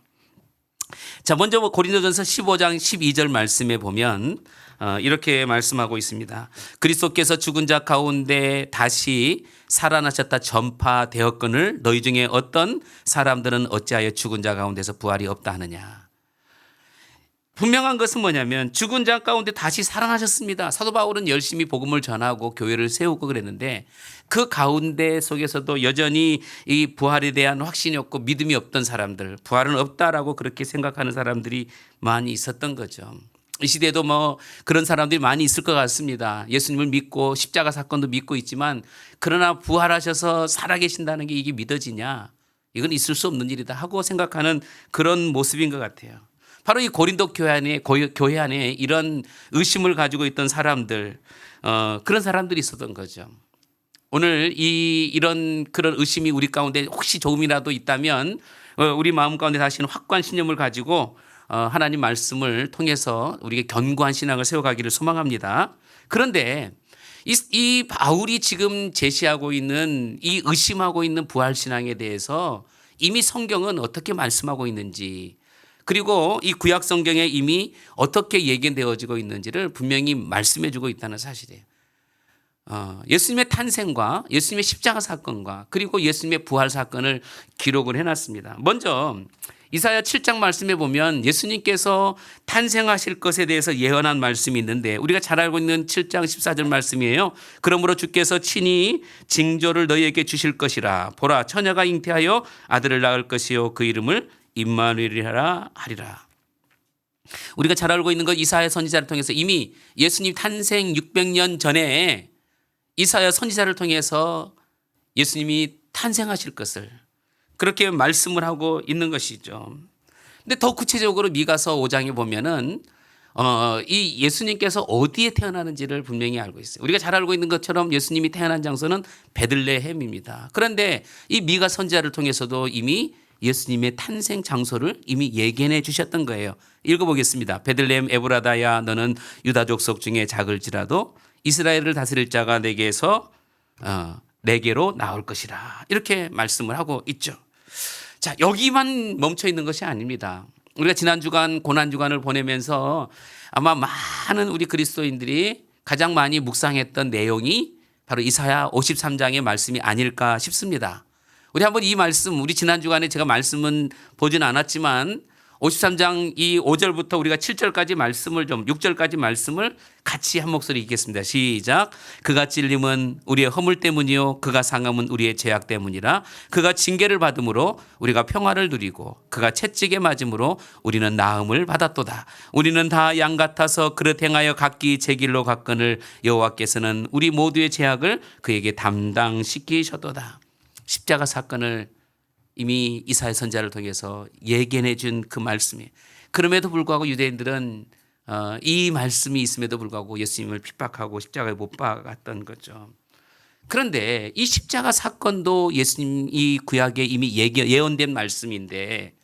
자, 먼저 고린도전서 15장 12절 말씀에 보면 이렇게 말씀하고 있습니다. 그리스도께서 죽은 자 가운데 다시 살아나셨다 전파되었거늘 너희 중에 어떤 사람들은 어찌하여 죽은 자 가운데서 부활이 없다 하느냐. 분명한 것은 뭐냐면 죽은 자 가운데 다시 살아나셨습니다. 사도 바울은 열심히 복음을 전하고 교회를 세우고 그랬는데 그 가운데 속에서도 여전히 이 부활에 대한 확신이 없고 믿음이 없던 사람들, 부활은 없다라고 그렇게 생각하는 사람들이 많이 있었던 거죠. 이 시대에도 뭐 그런 사람들이 많이 있을 것 같습니다. 예수님을 믿고 십자가 사건도 믿고 있지만 그러나 부활하셔서 살아계신다는 게 이게 믿어지냐? 이건 있을 수 없는 일이다 하고 생각하는 그런 모습인 것 같아요. 바로 이 고린도 교회 안에 이런 의심을 가지고 있던 사람들, 그런 사람들이 있었던 거죠. 오늘 이런 그런 의심이 우리 가운데 혹시 조금이라도 있다면 우리 마음 가운데 다시는 확고한 신념을 가지고 하나님 말씀을 통해서 우리에게 견고한 신앙을 세워가기를 소망합니다. 그런데 이 바울이 지금 제시하고 있는 이 의심하고 있는 부활신앙에 대해서 이미 성경은 어떻게 말씀하고 있는지, 그리고 이 구약 성경에 이미 어떻게 예견되어지고 있는지를 분명히 말씀해 주고 있다는 사실이에요. 예수님의 탄생과 예수님의 십자가 사건과 그리고 예수님의 부활 사건을 기록을 해놨습니다. 먼저 이사야 7장 말씀에 보면 예수님께서 탄생하실 것에 대해서 예언한 말씀이 있는데, 우리가 잘 알고 있는 7장 14절 말씀이에요. 그러므로 주께서 친히 징조를 너희에게 주실 것이라. 보라, 처녀가 잉태하여 아들을 낳을 것이요 그 이름을 임마누엘이라 하리라. 우리가 잘 알고 있는 것, 이사야 선지자를 통해서 이미 예수님 탄생 600년 전에 이사야 선지자를 통해서 예수님이 탄생하실 것을 그렇게 말씀을 하고 있는 것이죠. 근데 더 구체적으로 미가서 5장에 보면은 이 예수님께서 어디에 태어나는지를 분명히 알고 있어요. 우리가 잘 알고 있는 것처럼 예수님이 태어난 장소는 베들레헴입니다. 그런데 이 미가 선지자를 통해서도 이미 예수님의 탄생 장소를 이미 예견해 주셨던 거예요. 읽어보겠습니다. 베들레헴 에브라다야, 너는 유다 족속 중에 작을지라도 이스라엘을 다스릴 자가 내게서 내게로 나올 것이라. 이렇게 말씀을 하고 있죠. 자, 여기만 멈춰 있는 것이 아닙니다. 우리가 지난 주간 고난 주간을 보내면서 아마 많은 우리 그리스도인들이 가장 많이 묵상했던 내용이 바로 이사야 53장의 말씀이 아닐까 싶습니다. 우리 한번 이 말씀, 우리 지난 주간에 제가 말씀은 보진 않았지만 53장 이 5절부터 우리가 7절까지 말씀을 6절까지 말씀을 같이 한 목소리 읽겠습니다. 시작. 그가 찔림은 우리의 허물 때문이요 그가 상함은 우리의 죄악 때문이라. 그가 징계를 받음으로 우리가 평화를 누리고 그가 채찍에 맞음으로 우리는 나음을 받았도다. 우리는 다 양 같아서 그릇 행하여 각기 제 길로 갔거늘 여호와께서는 우리 모두의 죄악을 그에게 담당시키셨도다. 십자가 사건을 이미 이사야 선지자를 통해서 예견해 준 그 말씀이에요. 그럼에도 불구하고 유대인들은 이 말씀이 있음에도 불구하고 예수님을 핍박하고 십자가에 못 박았던 거죠. 그런데 이 십자가 사건도 예수님 이 구약에 이미 예언된 말씀인데,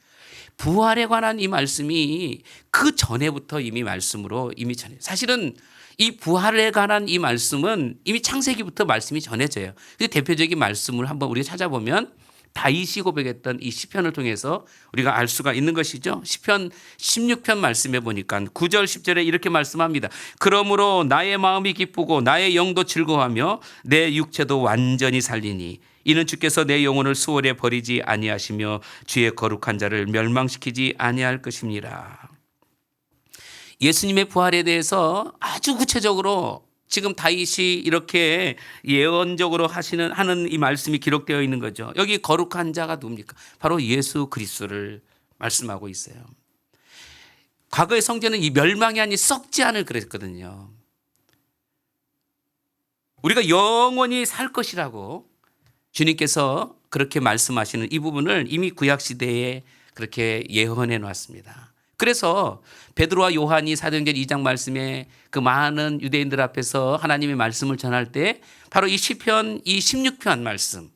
부활에 관한 이 말씀이 그 전에부터 이미 말씀으로 이미 전해. 사실은 이 부활에 관한 이 말씀은 이미 창세기부터 말씀이 전해져요. 근데 대표적인 말씀을 한번 우리가 찾아보면 다윗이 고백했던 이 시편을 통해서 우리가 알 수가 있는 것이죠. 시편 16편 말씀해 보니까 9절 10절에 이렇게 말씀합니다. 그러므로 나의 마음이 기쁘고 나의 영도 즐거워하며 내 육체도 완전히 살리니 이는 주께서 내 영혼을 수월에 버리지 아니하시며 주의 거룩한 자를 멸망시키지 아니할 것입니다. 예수님의 부활에 대해서 아주 구체적으로 지금 다윗이 이렇게 예언적으로 하는 이 말씀이 기록되어 있는 거죠. 여기 거룩한 자가 누굽니까? 바로 예수 그리스도를 말씀하고 있어요. 과거의 성전은 이 멸망이 아닌 썩지 않을 그랬거든요. 우리가 영원히 살 것이라고 주님께서 그렇게 말씀하시는 이 부분을 이미 구약 시대에 그렇게 예언해 놨습니다. 그래서 베드로와 요한이 사도행전 2장 말씀에 그 많은 유대인들 앞에서 하나님의 말씀을 전할 때 바로 이 시편 이 16편 말씀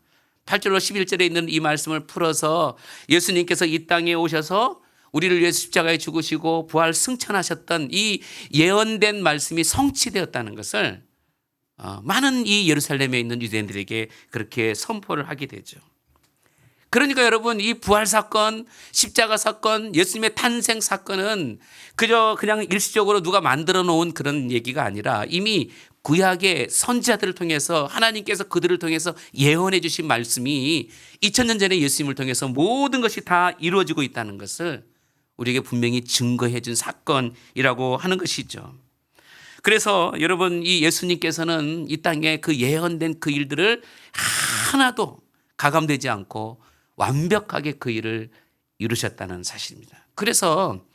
8절로 11절에 있는 이 말씀을 풀어서 예수님께서 이 땅에 오셔서 우리를 위해 십자가에 죽으시고 부활 승천하셨던 이 예언된 말씀이 성취되었다는 것을 많은 이 예루살렘에 있는 유대인들에게 그렇게 선포를 하게 되죠. 그러니까 여러분, 이 부활 사건, 십자가 사건, 예수님의 탄생 사건은 그냥 일시적으로 누가 만들어 놓은 그런 얘기가 아니라 이미 구약의 선지자들을 통해서 하나님께서 그들을 통해서 예언해 주신 말씀이 2000년 전에 예수님을 통해서 모든 것이 다 이루어지고 있다는 것을 우리에게 분명히 증거해 준 사건이라고 하는 것이죠. 그래서 여러분, 이 예수님께서는 이 땅에 그 예언된 그 일들을 하나도 가감되지 않고 완벽하게 그 일을 이루셨다는 사실입니다. 그래서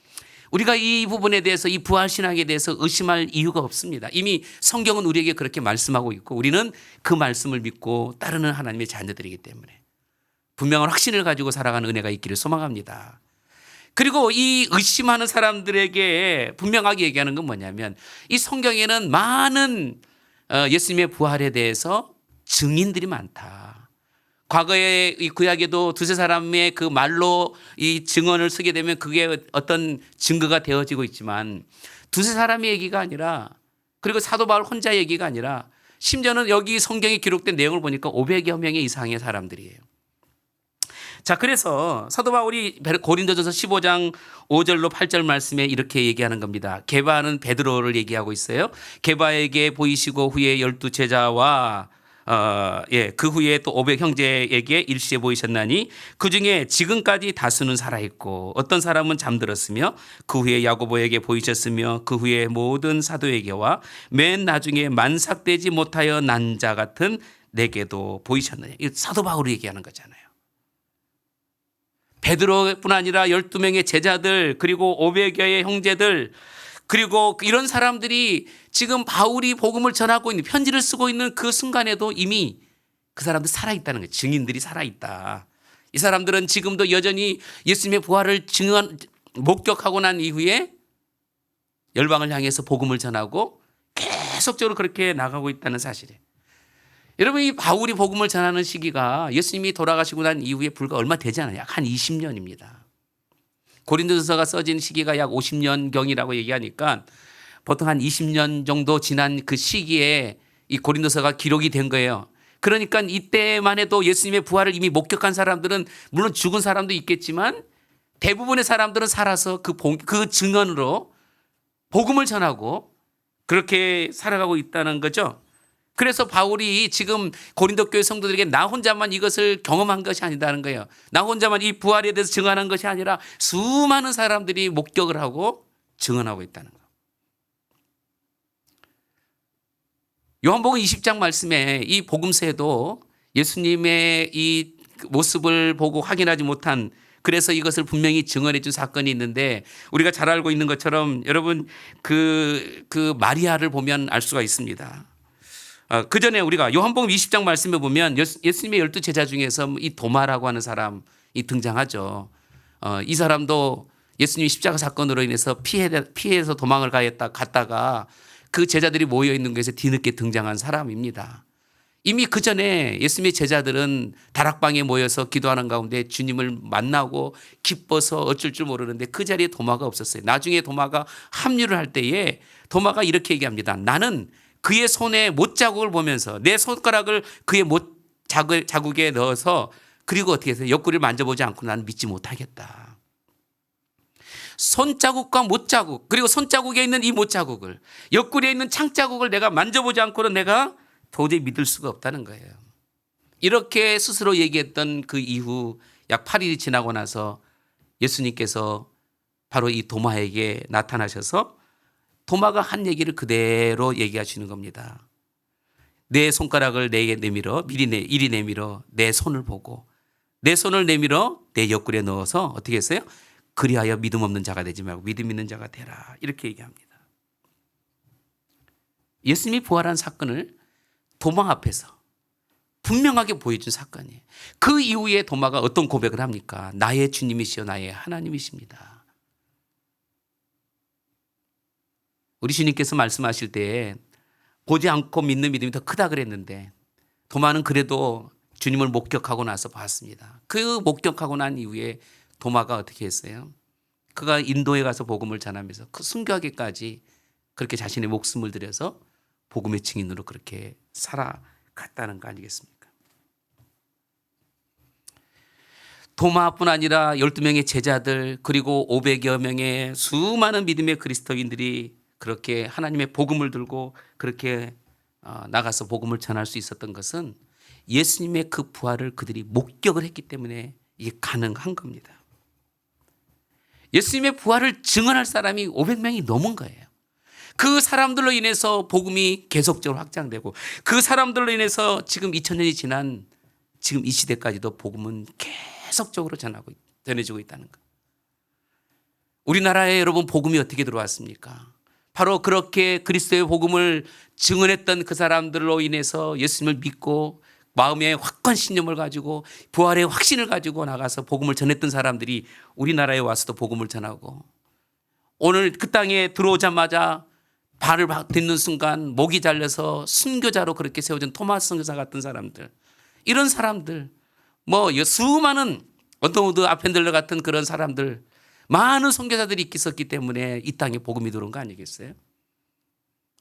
우리가 이 부분에 대해서, 이 부활신학에 대해서 의심할 이유가 없습니다. 이미 성경은 우리에게 그렇게 말씀하고 있고 우리는 그 말씀을 믿고 따르는 하나님의 자녀들이기 때문에 분명한 확신을 가지고 살아가는 은혜가 있기를 소망합니다. 그리고 이 의심하는 사람들에게 분명하게 얘기하는 건 뭐냐면, 이 성경에는 많은 예수님의 부활에 대해서 분명하게 얘기하고 있습니다. 그런데 이 부분에 대해서 의심할 이유가 없습니다. 이미 성경은 우리에게 그렇게 말씀하고 있고 우리는 그 말씀을 믿고 따르는 하나님의 자녀들이기 때문에 분명한 확신을 가지고 살아가는 은혜가 있기를 소망합니다. 그리고 이 의심하는 사람들에게 분명하게 얘기하는 건 뭐냐면, 이 성경에는 많은 증인들이 많다. 과거에 이 구약에도 두세 사람의 그 말로 이 증언을 쓰게 되면 그게 어떤 증거가 되어지고 있지만 두세 사람의 얘기가 아니라, 그리고 사도 바울 혼자 얘기가 아니라, 심지어는 여기 성경에 기록된 내용을 보니까 500여 명의 이상의 사람들이에요. 자, 그래서 사도 바울이 고린도전서 15장 5절로 8절 말씀에 이렇게 얘기하는 겁니다. 게바는 베드로를 얘기하고 있어요. 게바에게 보이시고 후에 12 제자와 그 후에 또 500 형제에게 일시에 보이셨나니 그 중에 지금까지 다수는 살아있고 어떤 사람은 잠들었으며 그 후에 야고보에게 보이셨으며 그 후에 모든 사도에게와 맨 나중에 만삭되지 못하여 난 자 같은 내게도 보이셨느냐. 이 사도 바울이 얘기하는 거잖아요. 베드로뿐 아니라 12명의 제자들, 그리고 500여의 형제들, 그리고 이런 사람들이 지금 바울이 복음을 전하고 있는, 편지를 쓰고 있는 그 순간에도 이미 그 사람들 살아있다는 거예요. 증인들이 살아있다. 이 사람들은 지금도 여전히 예수님의 부활을 목격하고 난 이후에 열방을 향해서 복음을 전하고 계속적으로 그렇게 나가고 있다는 사실이에요. 여러분, 이 바울이 복음을 전하는 시기가 예수님이 돌아가시고 난 이후에 불과 얼마 되지 않아요. 약 한 20년입니다. 고린도전서가 써진 시기가 약 50년경이라고 얘기하니까 보통 한 20년 정도 지난 그 시기에 이 고린도서가 기록이 된 거예요. 그러니까 이때만 해도 예수님의 부활을 이미 목격한 사람들은, 물론 죽은 사람도 있겠지만 대부분의 사람들은 살아서 그 증언으로 복음을 전하고 그렇게 살아가고 있다는 거죠. 그래서 바울이 지금 고린도 교회 성도들에게 나 혼자만 이것을 경험한 것이 아니다는 거예요. 나 혼자만 이 부활에 대해서 증언한 것이 아니라 수많은 사람들이 목격을 하고 증언하고 있다는 거예요. 요한복음 20장 말씀에 이 복음서에도 예수님의 이 모습을 보고 확인하지 못한, 그래서 이것을 분명히 증언해 준 사건이 있는데, 우리가 잘 알고 있는 것처럼 여러분 그 마리아를 보면 알 수가 있습니다. 그 전에 우리가 요한복음 20장 말씀에 보면 예수님의 12 제자 중에서 이 도마라고 하는 사람이 등장하죠. 이 사람도 예수님이 십자가 사건으로 인해서 피해서 도망을 갔다가 그 제자들이 모여 있는 곳에서 뒤늦게 등장한 사람입니다. 이미 그 전에 예수님의 제자들은 다락방에 모여서 기도하는 가운데 주님을 만나고 기뻐서 어쩔 줄 모르는데 그 자리에 도마가 없었어요. 나중에 도마가 합류를 할 때에 도마가 이렇게 얘기합니다. 나는 그의 손에 못자국을 보면서 내 손가락을 그의 못자국에 넣어서, 그리고 어떻게 해서 옆구리를 만져보지 않고 나는 믿지 못하겠다. 손자국과 못자국, 그리고 손자국에 있는 이 못자국을, 옆구리에 있는 창자국을 내가 만져보지 않고는 내가 도저히 믿을 수가 없다는 거예요. 이렇게 스스로 얘기했던 그 이후 약 8일이 지나고 나서 예수님께서 바로 이 도마에게 나타나셔서 도마가 한 얘기를 그대로 얘기하시는 겁니다. 내 손가락을 내게 내밀어, 이리 내밀어 내 손을 보고, 내 손을 내밀어 내 옆구리에 넣어서 어떻게 했어요? 그리하여 믿음 없는 자가 되지 말고 믿음 있는 자가 되라. 이렇게 얘기합니다. 예수님이 부활한 사건을 도마 앞에서 분명하게 보여준 사건이에요. 그 이후에 도마가 어떤 고백을 합니까? 나의 주님이시여 나의 하나님이십니다. 우리 주님께서 말씀하실 때 보지 않고 믿는 믿음이 더 크다 그랬는데, 도마는 그래도 주님을 목격하고 나서 봤습니다. 그 목격하고 난 이후에 도마가 어떻게 했어요? 그가 인도에 가서 복음을 전하면서 그 순교하기까지 그렇게 자신의 목숨을 들여서 복음의 증인으로 그렇게 살아갔다는 거 아니겠습니까? 도마뿐 아니라 12명의 제자들, 그리고 500여 명의 수많은 믿음의 그리스도인들이 그렇게 하나님의 복음을 들고 그렇게 나가서 복음을 전할 수 있었던 것은 예수님의 그 부활을 그들이 목격을 했기 때문에 이게 가능한 겁니다. 예수님의 부활을 증언할 사람이 500명이 넘은 거예요. 그 사람들로 인해서 복음이 계속적으로 확장되고, 그 사람들로 인해서 지금 2000년이 지난 지금 이 시대까지도 복음은 계속적으로 전해지고 있다는 것. 우리나라에 여러분 복음이 어떻게 들어왔습니까? 바로 그렇게 그리스도의 복음을 증언했던 그 사람들로 인해서 예수님을 믿고 마음의 확고한 신념을 가지고 부활의 확신을 가지고 나가서 복음을 전했던 사람들이 우리나라에 와서도 복음을 전하고, 오늘 그 땅에 들어오자마자 발을 딛는 순간 목이 잘려서 순교자로 그렇게 세워진 토마스 선교사 같은 사람들, 이런 사람들, 뭐 수많은 언더우드 아펜들러 같은 그런 사람들, 많은 선교사들이 있었기 때문에 이 땅에 복음이 들어온 거 아니겠어요?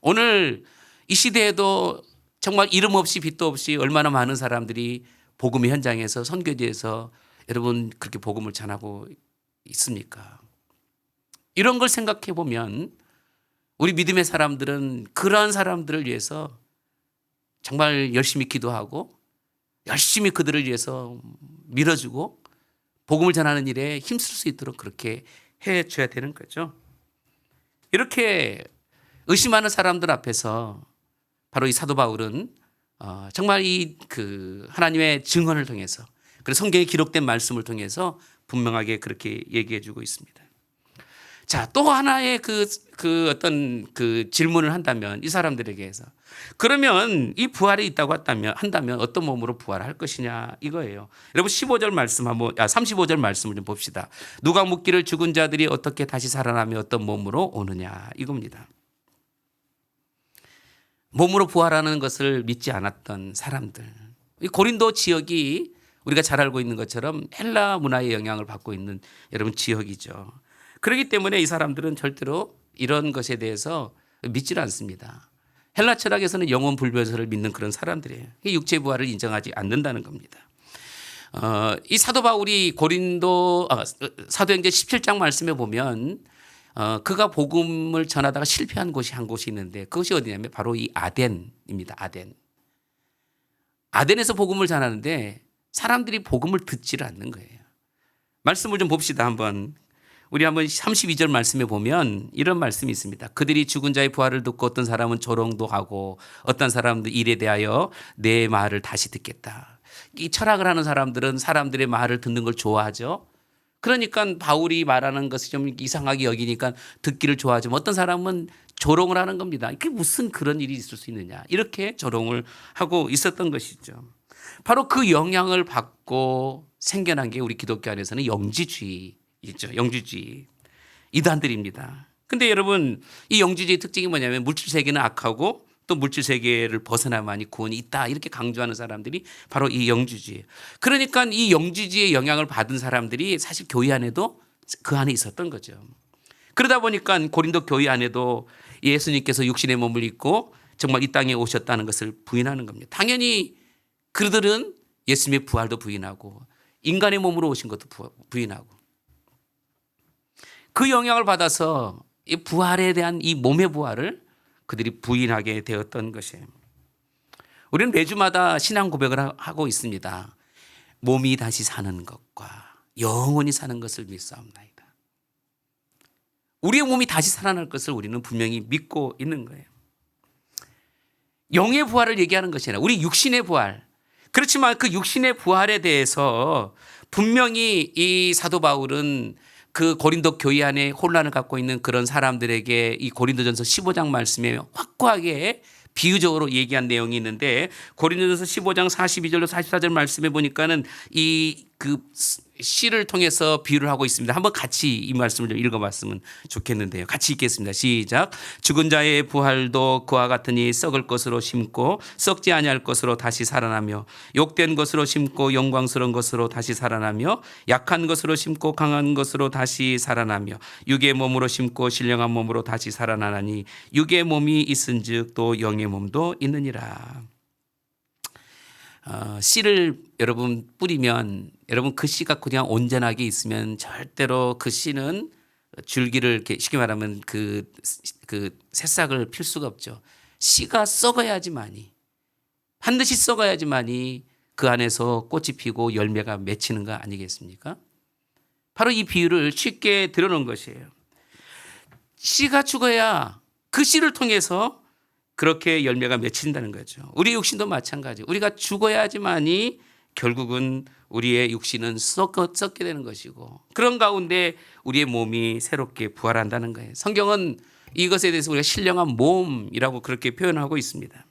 오늘 이 시대에도 정말 이름 없이 빛도 없이 얼마나 많은 사람들이 복음의 현장에서 선교지에서 여러분 그렇게 복음을 전하고 있습니까? 이런 걸 생각해 보면 우리 믿음의 사람들은 그러한 사람들을 위해서 정말 열심히 기도하고 열심히 그들을 위해서 밀어주고 복음을 전하는 일에 힘쓸 수 있도록 그렇게 해줘야 되는 거죠. 이렇게 의심하는 사람들 앞에서 바로 이 사도 바울은 정말 하나님의 증언을 통해서, 그리고 성경에 기록된 말씀을 통해서 분명하게 그렇게 얘기해주고 있습니다. 자, 또 하나의 어떤 질문을 한다면 이 사람들에게서, 그러면 이 부활이 있다고 한다면 어떤 몸으로 부활할 것이냐 이거예요. 여러분 35절 말씀을 좀 봅시다. 누가 묻기를 죽은 자들이 어떻게 다시 살아나며 어떤 몸으로 오느냐 이겁니다. 몸으로 부활하는 것을 믿지 않았던 사람들. 이 고린도 지역이 우리가 잘 알고 있는 것처럼 헬라 문화의 영향을 받고 있는 여러분 지역이죠. 그렇기 때문에 이 사람들은 절대로 이런 것에 대해서 믿지를 않습니다. 헬라 철학에서는 영원 불변설을 믿는 그런 사람들이에요. 육체 부활을 인정하지 않는다는 겁니다. 이 사도 바울이 사도행전 17장 말씀에 보면 그가 복음을 전하다가 실패한 곳이 한 곳이 있는데 그것이 어디냐면 바로 이 아덴입니다. 아덴에서 복음을 전하는데 사람들이 복음을 듣지를 않는 거예요. 말씀을 좀 봅시다. 우리 한번 32절 말씀에 보면 이런 말씀이 있습니다. 그들이 죽은 자의 부활을 듣고 어떤 사람은 조롱도 하고 어떤 사람도 일에 대하여 내 말을 다시 듣겠다. 이 철학을 하는 사람들은 사람들의 말을 듣는 걸 좋아하죠. 그러니까 바울이 말하는 것이 좀 이상하게 여기니까 듣기를 좋아하지만 어떤 사람은 조롱을 하는 겁니다. 이게 무슨 그런 일이 있을 수 있느냐. 이렇게 조롱을 하고 있었던 것이죠. 바로 그 영향을 받고 생겨난 게 우리 기독교 안에서는 영지주의 있죠. 영지주의. 이단들입니다. 근데 여러분 이 영지주의 특징이 뭐냐면 물질 세계는 악하고 또 물질 세계를 벗어나야만이 구원이 있다. 이렇게 강조하는 사람들이 바로 이 영지주의. 그러니까 이 영지주의의 영향을 받은 사람들이 사실 교회 안에도 그 안에 있었던 거죠. 그러다 보니까 고린도 교회 안에도 예수님께서 육신의 몸을 입고 정말 이 땅에 오셨다는 것을 부인하는 겁니다. 당연히 그들은 예수님의 부활도 부인하고 인간의 몸으로 오신 것도 부인하고 그 영향을 받아서 이 부활에 대한 이 몸의 부활을 그들이 부인하게 되었던 것이에요. 우리는 매주마다 신앙 고백을 하고 있습니다. 몸이 다시 사는 것과 영원히 사는 것을 믿사옵나이다. 우리의 몸이 다시 살아날 것을 우리는 분명히 믿고 있는 거예요. 영의 부활을 얘기하는 것이 아니라 우리 육신의 부활. 그렇지만 그 육신의 부활에 대해서 분명히 이 사도 바울은 그 고린도 교회 안에 혼란을 갖고 있는 그런 사람들에게 이 고린도전서 15장 말씀에 확고하게 비유적으로 얘기한 내용이 있는데 고린도전서 15장 42절로 44절 말씀에 보니까는 그 시를 통해서 비유를 하고 있습니다. 한번 같이 이 말씀을 좀 읽어봤으면 좋겠는데요. 같이 읽겠습니다. 시작. 죽은 자의 부활도 그와 같으니 썩을 것으로 심고 썩지 아니할 것으로 다시 살아나며 욕된 것으로 심고 영광스러운 것으로 다시 살아나며 약한 것으로 심고 강한 것으로 다시 살아나며 육의 몸으로 심고 신령한 몸으로 다시 살아나나니 육의 몸이 있은즉 또 영의 몸도 있느니라. 씨를 여러분 뿌리면 여러분 그 씨가 그냥 온전하게 있으면 절대로 그 씨는 줄기를 이렇게 쉽게 말하면 그 새싹을 필 수가 없죠. 씨가 썩어야지만이 반드시 썩어야지만이 그 안에서 꽃이 피고 열매가 맺히는 거 아니겠습니까? 바로 이 비유를 쉽게 들어놓은 것이에요. 씨가 죽어야 그 씨를 통해서 그렇게 열매가 맺힌다는 거죠. 우리 육신도 마찬가지. 우리가 죽어야지만이 결국은 우리의 육신은 썩게 되는 것이고 그런 가운데 우리의 몸이 새롭게 부활한다는 거예요. 성경은 이것에 대해서 우리가 신령한 몸이라고 그렇게 표현하고 있습니다.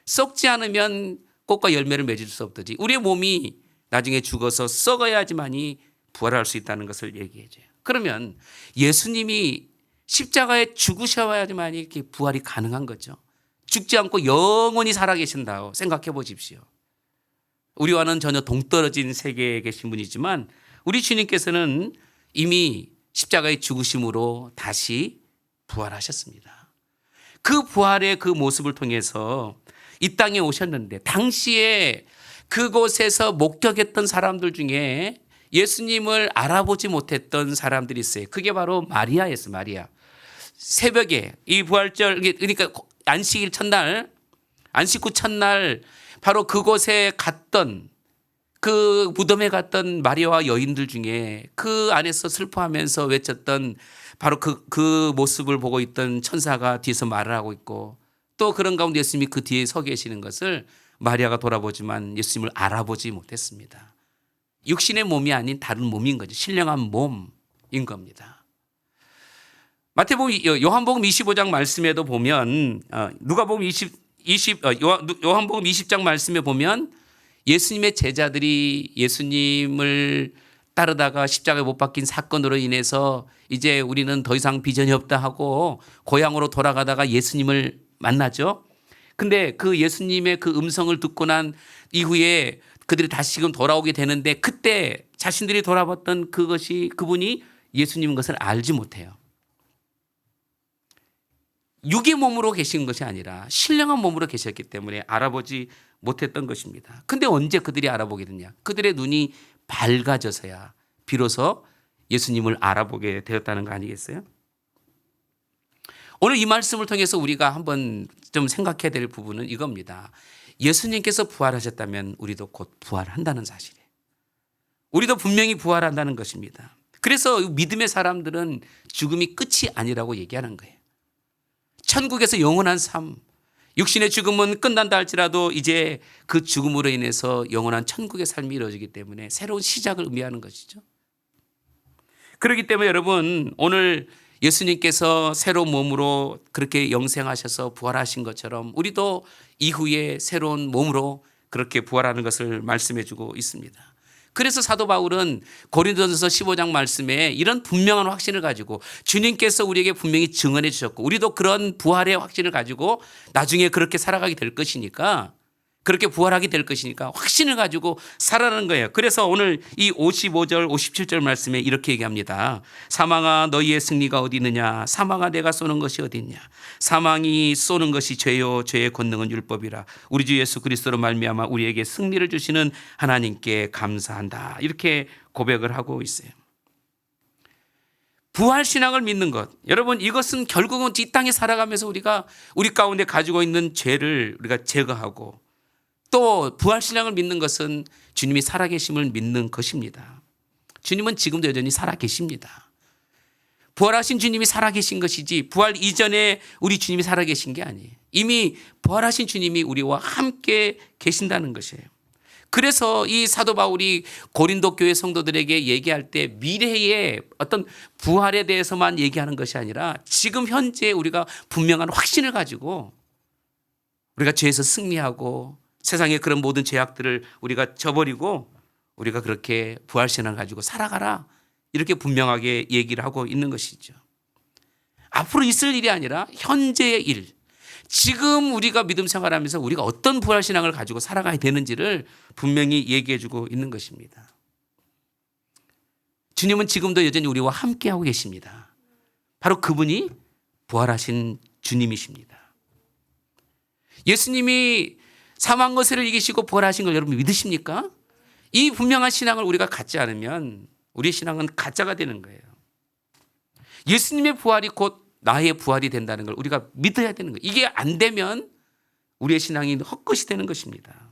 썩지 않으면 꽃과 열매를 맺을 수 없듯이 우리의 몸이 나중에 죽어서 썩어야지만이 부활할 수 있다는 것을 얘기해줘요. 그러면 예수님이 십자가에 죽으셔야지만 이렇게 부활이 가능한 거죠. 죽지 않고 영원히 살아계신다고 생각해 보십시오. 우리와는 전혀 동떨어진 세계에 계신 분이지만 우리 주님께서는 이미 십자가의 죽으심으로 다시 부활하셨습니다. 그 부활의 그 모습을 통해서 이 땅에 오셨는데 당시에 그곳에서 목격했던 사람들 중에 예수님을 알아보지 못했던 사람들이 있어요. 그게 바로 마리아였어요. 마리아. 새벽에 이 부활절, 그러니까 안식일 첫날, 안식 후 첫날 바로 그곳에 갔던, 그 무덤에 갔던 마리아와 여인들 중에 그 안에서 슬퍼하면서 외쳤던 바로 그 모습을 보고 있던 천사가 뒤에서 말을 하고 있고, 또 그런 가운데 예수님이 그 뒤에 서 계시는 것을 마리아가 돌아보지만 예수님을 알아보지 못했습니다. 육신의 몸이 아닌 다른 몸인 거죠. 신령한 몸인 겁니다. 마태복음, 요한복음 25장 말씀에도 보면, 누가복음 요한복음 20장 말씀에 보면 예수님의 제자들이 예수님을 따르다가 십자가에 못 박힌 사건으로 인해서 이제 우리는 더 이상 비전이 없다 하고 고향으로 돌아가다가 예수님을 만나죠. 근데 그 예수님의 그 음성을 듣고 난 이후에 그들이 다시금 돌아오게 되는데 그때 자신들이 돌아봤던 그분이 예수님인 것을 알지 못해요. 육의 몸으로 계신 것이 아니라 신령한 몸으로 계셨기 때문에 알아보지 못했던 것입니다. 근데 언제 그들이 알아보게 됐냐? 그들의 눈이 밝아져서야 비로소 예수님을 알아보게 되었다는 거 아니겠어요? 오늘 이 말씀을 통해서 우리가 한번 좀 생각해야 될 부분은 이겁니다. 예수님께서 부활하셨다면 우리도 곧 부활한다는 사실이에요. 우리도 분명히 부활한다는 것입니다. 그래서 믿음의 사람들은 죽음이 끝이 아니라고 얘기하는 거예요. 천국에서 영원한 삶, 육신의 죽음은 끝난다 할지라도 이제 그 죽음으로 인해서 영원한 천국의 삶이 이루어지기 때문에 새로운 시작을 의미하는 것이죠. 그렇기 때문에 여러분, 오늘 예수님께서 새로운 몸으로 그렇게 영생하셔서 부활하신 것처럼 우리도 이후에 새로운 몸으로 그렇게 부활하는 것을 말씀해 주고 있습니다. 그래서 사도 바울은 고린도전서 15장 말씀에 이런 분명한 확신을 가지고 주님께서 우리에게 분명히 증언해 주셨고 우리도 그런 부활의 확신을 가지고 나중에 그렇게 살아가게 될 것이니까, 그렇게 부활하게 될 것이니까 확신을 가지고 살아가는 거예요. 그래서 오늘 이 55절 57절 말씀에 이렇게 얘기합니다. 사망아 너희의 승리가 어디 있느냐? 사망아 내가 쏘는 것이 어디 있냐? 사망이 쏘는 것이 죄요 죄의 권능은 율법이라. 우리 주 예수 그리스도로 말미암아 우리에게 승리를 주시는 하나님께 감사한다. 이렇게 고백을 하고 있어요. 부활 신앙을 믿는 것, 여러분 이것은 결국은 이 땅에 살아가면서 우리가 우리 가운데 가지고 있는 죄를 우리가 제거하고, 또 부활신앙을 믿는 것은 주님이 살아계심을 믿는 것입니다. 주님은 지금도 여전히 살아계십니다. 부활하신 주님이 살아계신 것이지 부활 이전에 우리 주님이 살아계신 게 아니에요. 이미 부활하신 주님이 우리와 함께 계신다는 것이에요. 그래서 이 사도 바울이 고린도 교회 성도들에게 얘기할 때 미래의 어떤 부활에 대해서만 얘기하는 것이 아니라 지금 현재 우리가 분명한 확신을 가지고 우리가 죄에서 승리하고 세상의 그런 모든 죄악들을 우리가 저버리고 우리가 그렇게 부활신앙을 가지고 살아가라, 이렇게 분명하게 얘기를 하고 있는 것이죠. 앞으로 있을 일이 아니라 현재의 일, 지금 우리가 믿음 생활하면서 우리가 어떤 부활신앙을 가지고 살아가야 되는지를 분명히 얘기해 주고 있는 것입니다. 주님은 지금도 여전히 우리와 함께하고 계십니다. 바로 그분이 부활하신 주님이십니다. 예수님이 사망 거세를 이기시고 부활하신 걸 여러분 믿으십니까? 이 분명한 신앙을 우리가 갖지 않으면 우리의 신앙은 가짜가 되는 거예요. 예수님의 부활이 곧 나의 부활이 된다는 걸 우리가 믿어야 되는 거예요. 이게 안 되면 우리의 신앙이 헛것이 되는 것입니다.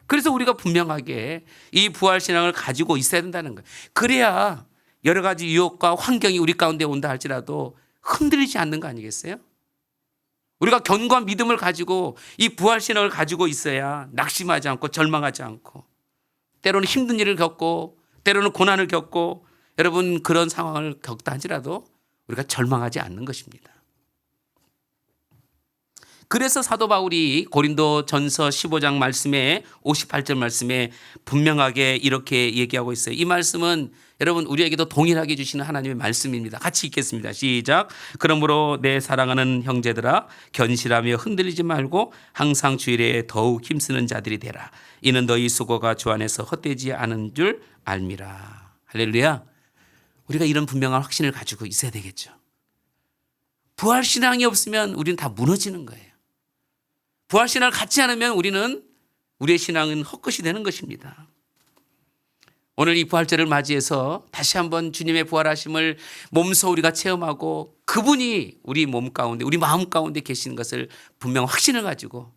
그래서 우리가 분명하게 이 부활 신앙을 가지고 있어야 된다는 거예요. 그래야 여러 가지 유혹과 환경이 우리 가운데 온다 할지라도 흔들리지 않는 거 아니겠어요? 우리가 견고한 믿음을 가지고 이 부활신앙을 가지고 있어야 낙심하지 않고 절망하지 않고, 때로는 힘든 일을 겪고 때로는 고난을 겪고 여러분 그런 상황을 겪다 할지라도 우리가 절망하지 않는 것입니다. 그래서 사도 바울이 고린도 전서 15장 말씀에 58절 말씀에 분명하게 이렇게 얘기하고 있어요. 이 말씀은 여러분 우리에게도 동일하게 주시는 하나님의 말씀입니다. 같이 읽겠습니다. 시작. 그러므로 내 사랑하는 형제들아 견실하며 흔들리지 말고 항상 주일에 더욱 힘쓰는 자들이 되라. 이는 너희 수고가 주 안에서 헛되지 않은 줄 알미라. 할렐루야. 우리가 이런 분명한 확신을 가지고 있어야 되겠죠. 부활신앙이 없으면 우리는 다 무너지는 거예요. 부활신앙을 갖지 않으면 우리의 신앙은 헛것이 되는 것입니다. 오늘 이 부활절을 맞이해서 다시 한번 주님의 부활하심을 몸소 우리가 체험하고 그분이 우리 몸 가운데 우리 마음 가운데 계시는 것을 분명 확신을 가지고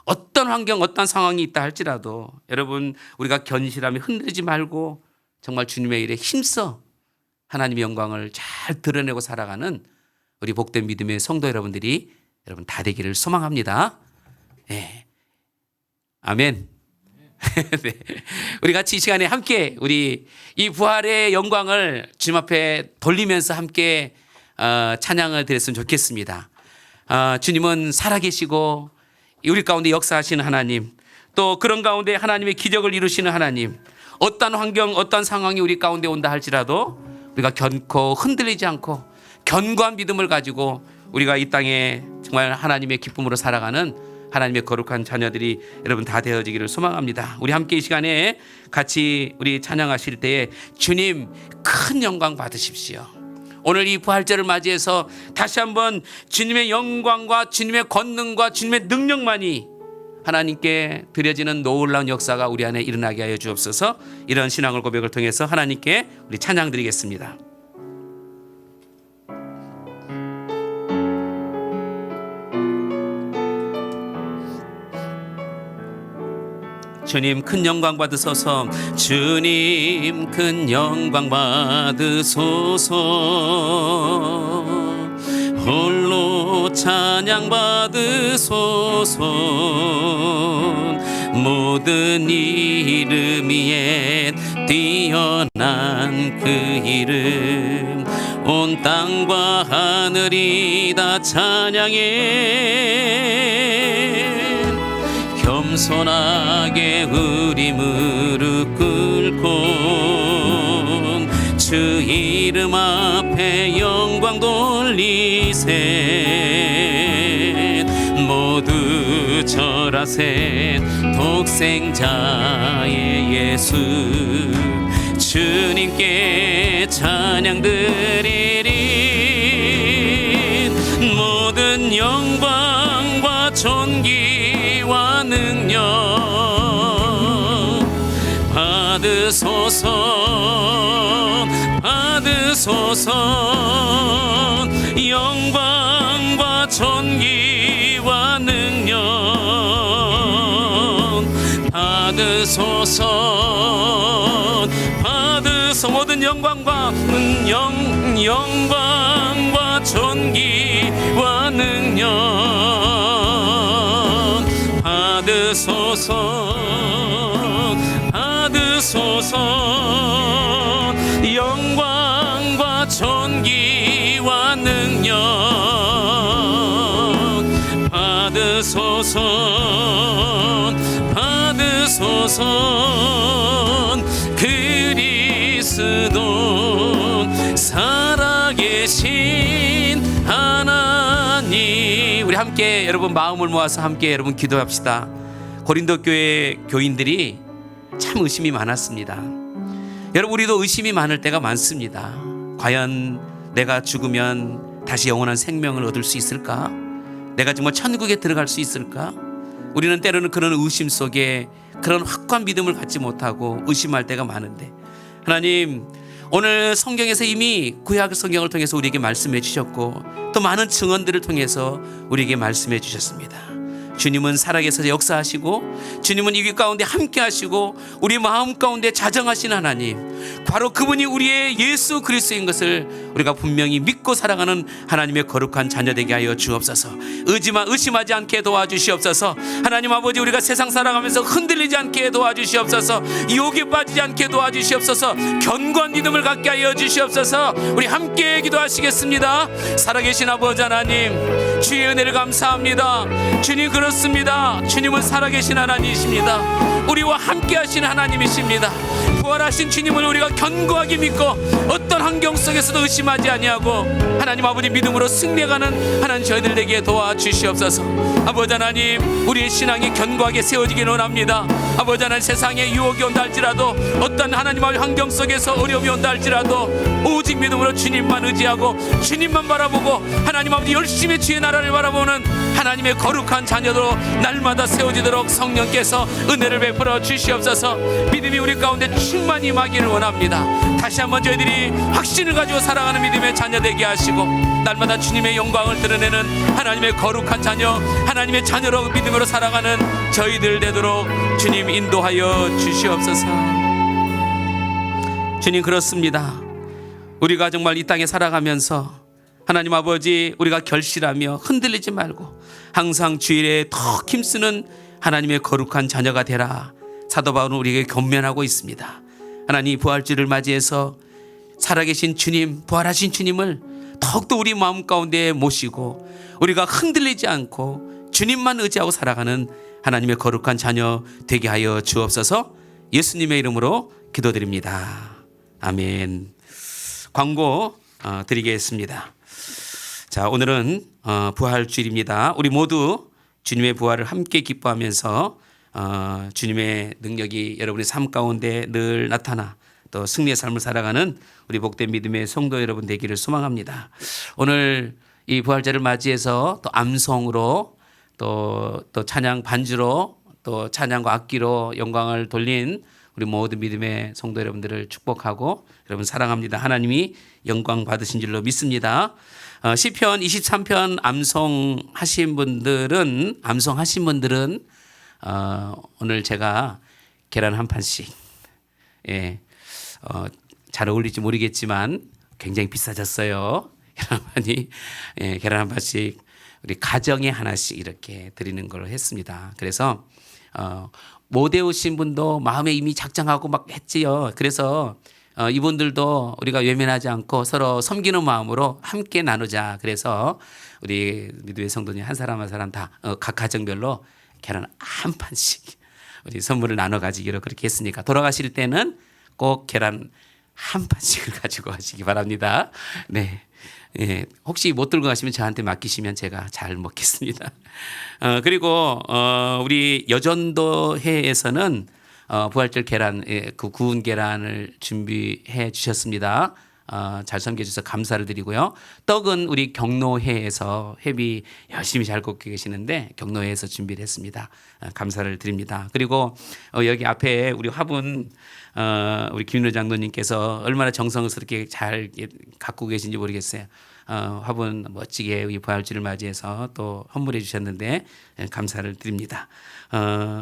어떤 환경 어떤 상황이 있다 할지라도 여러분 우리가 견실하며 흔들리지 말고 정말 주님의 일에 힘써 하나님의 영광을 잘 드러내고 살아가는 우리 복된 믿음의 성도 여러분들이 여러분 다 되기를 소망합니다. 네. 아멘. 네. 우리 같이 이 시간에 함께 우리 이 부활의 영광을 주님 앞에 돌리면서 함께 찬양을 드렸으면 좋겠습니다. 주님은 살아계시고 우리 가운데 역사하시는 하나님, 또 그런 가운데 하나님의 기적을 이루시는 하나님, 어떤 환경 어떤 상황이 우리 가운데 온다 할지라도 우리가 견고 흔들리지 않고 견고한 믿음을 가지고 우리가 이 땅에 정말 하나님의 기쁨으로 살아가는 하나님의 거룩한 자녀들이 여러분 다 되어지기를 소망합니다. 우리 함께 이 시간에 같이 우리 찬양하실 때에 주님 큰 영광 받으십시오. 오늘 이 부활절을 맞이해서 다시 한번 주님의 영광과 주님의 권능과 주님의 능력만이 하나님께 드려지는 놀라운 역사가 우리 안에 일어나게 하여 주옵소서. 이런 신앙을 고백을 통해서 하나님께 우리 찬양 드리겠습니다. 주님 큰 영광 받으소서. 주님 큰 영광 받으소서. 홀로 찬양 받으소서. 모든 이름 위에 뛰어난 그 이름 온 땅과 하늘이 다 찬양해. 겸손하게 우리 무릎 꿇고 주 이름 앞에 영광 돌리세. 모두 절하세. 독생자의 예수 주님께 찬양 드리리. 모든 영광과 존귀와 능력 받으소서. 받으소서. 영광과 존귀와 능력 받으소서. 받으소. 모든 영광과 영광과 존귀와 능력 받으소서. 받으소서. 영광과 존귀와 능력 받으소서. 받으소서. 그리스도 살아계신 하나님. 우리 함께 여러분 마음을 모아서 함께 여러분 기도합시다. 고린도 교회 교인들이 참 의심이 많았습니다. 여러분 우리도 의심이 많을 때가 많습니다. 과연 내가 죽으면 다시 영원한 생명을 얻을 수 있을까? 내가 정말 천국에 들어갈 수 있을까? 우리는 때로는 그런 의심 속에 그런 확고한 믿음을 갖지 못하고 의심할 때가 많은데 하나님 오늘 성경에서 이미 구약 성경을 통해서 우리에게 말씀해 주셨고 또 많은 증언들을 통해서 우리에게 말씀해 주셨습니다. 주님은 살아계셔서 역사하시고 주님은 이 길 가운데 함께 하시고 우리 마음 가운데 자정하시는 하나님, 바로 그분이 우리의 예수 그리스도인 것을 우리가 분명히 믿고 살아가는 하나님의 거룩한 자녀 되게 하여 주옵소서. 의심하지 않게 도와주시옵소서. 하나님 아버지 우리가 세상 살아가면서 흔들리지 않게 도와주시옵소서. 유혹에 빠지지 않게 도와주시옵소서. 견고한 믿음을 갖게 하여 주시옵소서. 우리 함께 기도하시겠습니다. 살아계신 아버지 하나님, 주의 은혜를 감사합니다. 주님, 그렇습니다. 주님은 살아계신 하나님이십니다. 우리와 함께 하신 하나님이십니다. 부활하신 주님을 우리가 견고하게 믿고 어떤 환경 속에서도 의심하지 아니하고 하나님 아버지 믿음으로 승리하는 하나님 저희들 되게 도와주시옵소서. 아버지 하나님, 우리의 신앙이 견고하게 세워지길 원합니다. 아버지 하나님, 세상에 유혹이 온다 할지라도 어떤 하나님 아버지 환경 속에서 어려움이 온다 할지라도 오직 믿음으로 주님만 의지하고 주님만 바라보고 하나님 아버지 열심히 주의 나라를 바라보는 하나님의 거룩한 자녀로 날마다 세워지도록 성령께서 은혜를 베풀어 주시옵소서. 믿음이 우리 가운데 충만히 임하기를 원합니다. 다시 한번 저희들이 확신을 가지고 살아가는 믿음의 자녀 되게 하시고 날마다 주님의 영광을 드러내는 하나님의 거룩한 자녀, 하나님의 자녀로 믿음으로 살아가는 저희들 되도록 주님 인도하여 주시옵소서. 주님, 그렇습니다. 우리가 정말 이 땅에 살아가면서 하나님 아버지, 우리가 결실하며 흔들리지 말고 항상 주일에 더 힘쓰는 하나님의 거룩한 자녀가 되라. 사도 바울은 우리에게 권면하고 있습니다. 하나님, 부활주를 맞이해서 살아계신 주님, 부활하신 주님을 더욱더 우리 마음 가운데 모시고 우리가 흔들리지 않고 주님만 의지하고 살아가는 하나님의 거룩한 자녀 되게 하여 주옵소서. 예수님의 이름으로 기도드립니다. 아멘. 광고 드리겠습니다. 자, 오늘은 부활주일입니다. 우리 모두 주님의 부활을 함께 기뻐하면서 주님의 능력이 여러분의 삶 가운데 늘 나타나 또 승리의 삶을 살아가는 우리 복된 믿음의 성도 여러분 되기를 소망합니다. 오늘 이 부활절을 맞이해서 또 암송으로 또 찬양 반주로 또 찬양과 악기로 영광을 돌린 우리 모든 믿음의 성도 여러분들을 축복하고 여러분 사랑합니다. 하나님이 영광 받으신 줄로 믿습니다. 시편 23편 암송하신 분들은 오늘 제가 계란 한 판씩, 잘 어울릴지 모르겠지만 굉장히 비싸졌어요. 계란 한 판씩 우리 가정에 하나씩 이렇게 드리는 걸로 했습니다. 그래서 못 외우신 분도 마음에 이미 작정하고 막 했지요. 그래서 이분들도 우리가 외면하지 않고 서로 섬기는 마음으로 함께 나누자. 그래서 우리 믿음의 성도님 한 사람 한 사람 다 각 가정별로 계란 한 판씩 우리 선물을 나눠 가지기로 그렇게 했으니까 돌아가실 때는 꼭 계란 한 판씩을 가지고 가시기 바랍니다. 네. 예, 혹시 못 들고 가시면 저한테 맡기시면 제가 잘 먹겠습니다. 그리고 우리 여전도회에서는 부활절 계란, 그 구운 계란을 준비해 주셨습니다. 잘 섬겨주셔서 감사를 드리고요. 떡은 우리 경로회에서 회비 열심히 잘 굽고 계시는데 경로회에서 준비를 했습니다. 감사를 드립니다. 그리고 여기 앞에 우리 화분 우리 김윤호 장로님께서 얼마나 정성스럽게 잘 갖고 계신지 모르겠어요. 화분 멋지게 이 부활주를 맞이해서 또 헌물해 주셨는데 감사를 드립니다.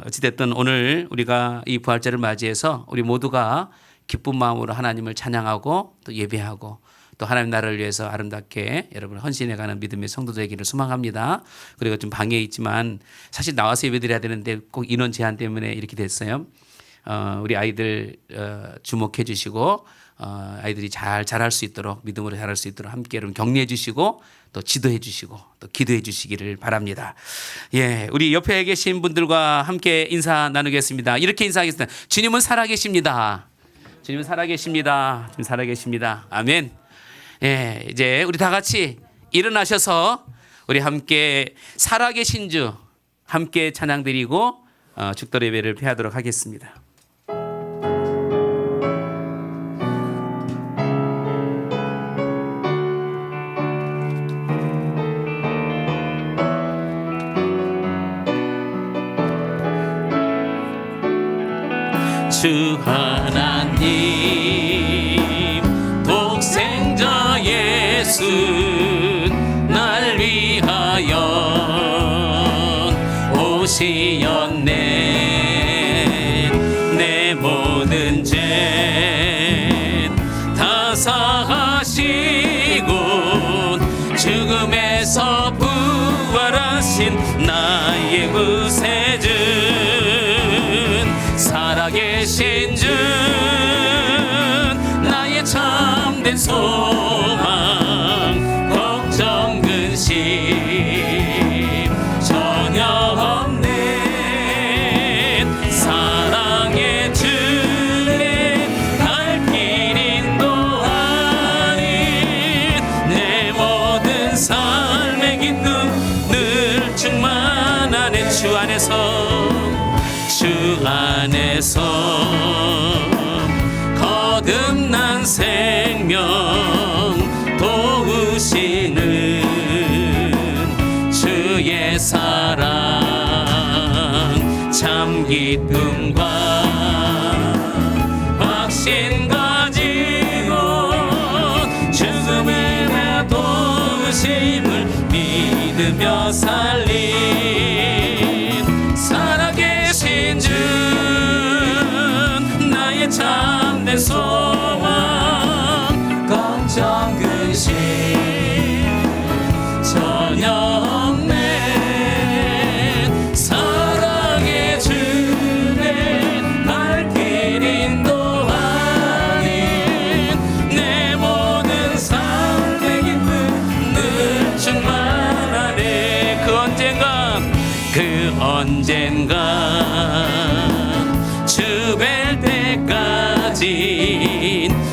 어찌됐든 오늘 우리가 이 부활절을 맞이해서 우리 모두가 기쁜 마음으로 하나님을 찬양하고 또 예배하고 또 하나님 나라를 위해서 아름답게 여러분 헌신해가는 믿음의 성도 되기를 소망합니다. 그리고 좀 방해에 있지만 사실 나와서 예배드려야 되는데 꼭 인원 제한 때문에 이렇게 됐어요. 우리 아이들 주목해 주시고 아이들이 잘 자랄 수 있도록 믿음으로 자랄 수 있도록 함께 여러분 격려해 주시고 또 지도해 주시고 또 기도해 주시기를 바랍니다. 예, 우리 옆에 계신 분들과 함께 인사 나누겠습니다. 이렇게 인사하겠습니다. 주님은 살아계십니다. 주님은 살아계십니다. 주님 살아계십니다. 아멘. 예, 이제 우리 다 같이 일어나셔서 우리 함께 살아계신 주 함께 찬양드리고 축도 예배를 폐하도록 하겠습니다. 주 하나님 독생자 예수 날 위하여 오시었네. 내 모든 죄 다 사하시고 죽음에서 부활하신 나의 구세주 살아계신 주 나의 참된 소망 걱정 근심 안에서 거듭난 생명 도우시는 주의 사랑 참 기쁨과 확신 가지고 죽음의 도우심을 믿으며 살린 살아계신 주 나의 참된 소망 걱정 근심 전혀 없네 사랑의 주네 발길 인도하니 내 모든 삶의 기쁨 늘 충만하네 그 언젠가 주 뵐 때까지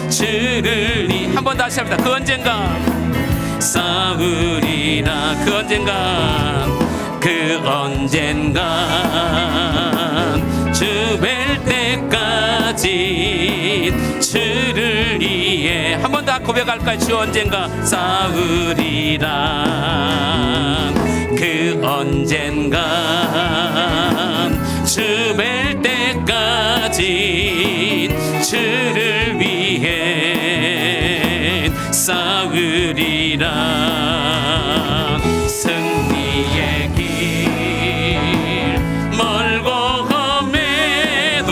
주를 한 번 다시 합니다. 그 언젠가 싸우리라 그 언젠가 주 뵐 때까지 주를 위해 한 번 더 고백할까요? 주 언젠가 싸우리라 그 언젠가 주 뵐 때까지 주를 위해 싸우리라 승리의 길 멀고 험해도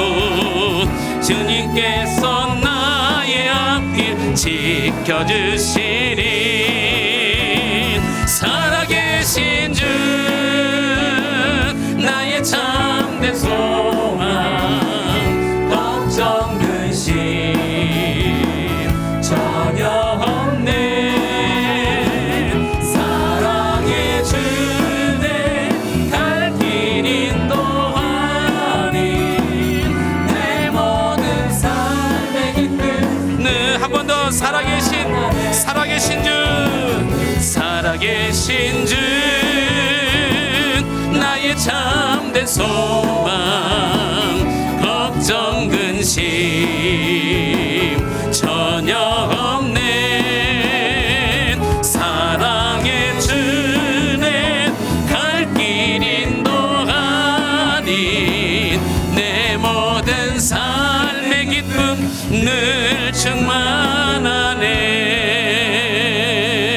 주님께서 나의 앞길 지켜주시리 살아계신 주 나의 참된 소망 걱정 근심 전혀 없네 사랑의 주내 갈 길 인도하니 내 모든 삶의 기쁨 한 번 더 살아계신 주 나의 참된 소망 걱정 근심 전혀 없네 사랑의 주네 갈 길 인도하니 내 모든 삶의 기쁨 늘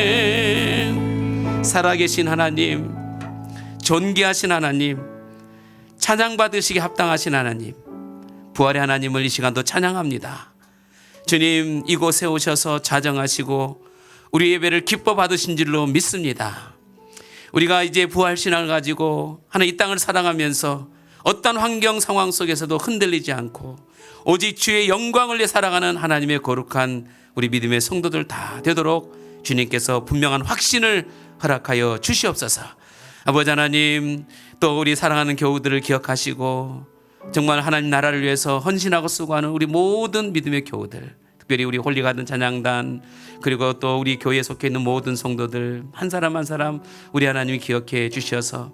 충만하네 살아계신 하나님 존귀하신 하나님 찬양받으시기 합당하신 하나님 부활의 하나님을 이 시간도 찬양합니다. 주님 이곳에 오셔서 자정하시고 우리 예배를 기뻐 받으신 줄로 믿습니다. 우리가 이제 부활신앙을 가지고 하나님 이 땅을 사랑하면서 어떤 환경 상황 속에서도 흔들리지 않고 오직 주의 영광을 위해 살아가는 하나님의 거룩한 우리 믿음의 성도들 다 되도록 주님께서 분명한 확신을 허락하여 주시옵소서. 아버지 하나님 또 우리 사랑하는 교우들을 기억하시고 정말 하나님 나라를 위해서 헌신하고 수고하는 우리 모든 믿음의 교우들 특별히 우리 홀리가든 찬양단 그리고 또 우리 교회에 속해 있는 모든 성도들 한 사람 한 사람 우리 하나님이 기억해 주셔서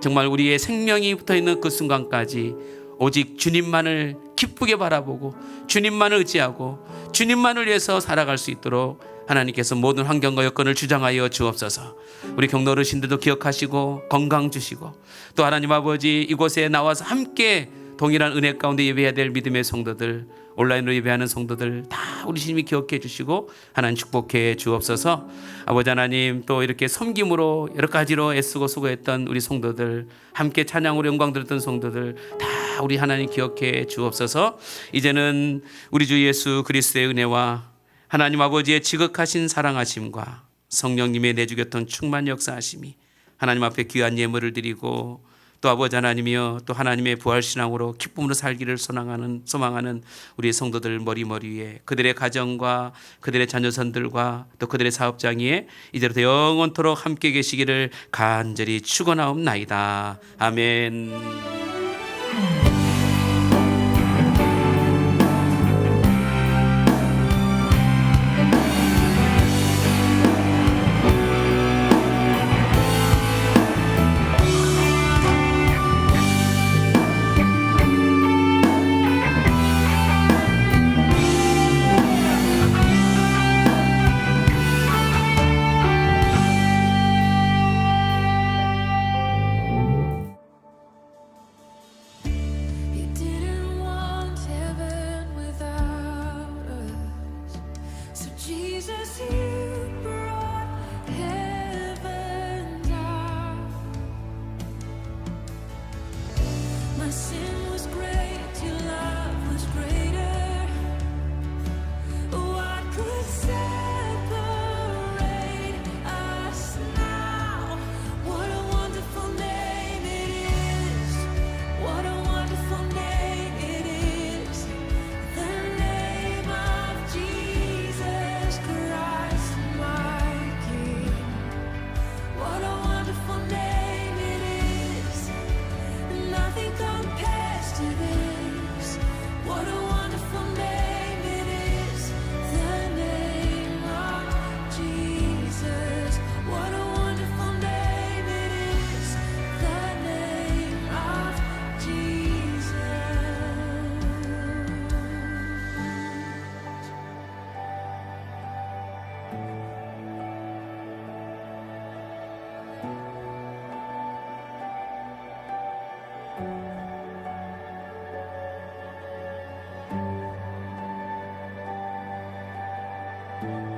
정말 우리의 생명이 붙어있는 그 순간까지 오직 주님만을 기쁘게 바라보고 주님만을 의지하고 주님만을 위해서 살아갈 수 있도록 하나님께서 모든 환경과 여건을 주장하여 주옵소서. 우리 경로 어르신들도 기억하시고 건강 주시고 또 하나님 아버지 이곳에 나와서 함께 동일한 은혜 가운데 예배해야 될 믿음의 성도들 온라인으로 예배하는 성도들 다 우리 주님이 기억해 주시고 하나님 축복해 주옵소서. 아버지 하나님 또 이렇게 섬김으로 여러 가지로 애쓰고 수고했던 우리 성도들 함께 찬양으로 영광 드렸던 성도들 다 우리 하나님 기억해 주옵소서. 이제는 우리 주 예수 그리스도의 은혜와 하나님 아버지의 지극하신 사랑하심과 성령님의 내주교통 충만 역사하심이 하나님 앞에 귀한 예물을 드리고 또 아버지 하나님이여 또 하나님의 부활신앙으로 기쁨으로 살기를 소망하는 우리 성도들 머리 위에 그들의 가정과 그들의 자녀선들과 또 그들의 사업장에 이제부터 영원토록 함께 계시기를 간절히 축원하옵나이다. 아멘. Jesus, you brought heaven down. My sin was great, your love was greater. What could separate us now? What a wonderful name it is. What a wonderful name it is. The name of Jesus Christ, my King. What a wonderful name it is. Nothing compares to this. What a wonderful name it is. The name of Jesus. What a wonderful name it is. The name of Jesus. 주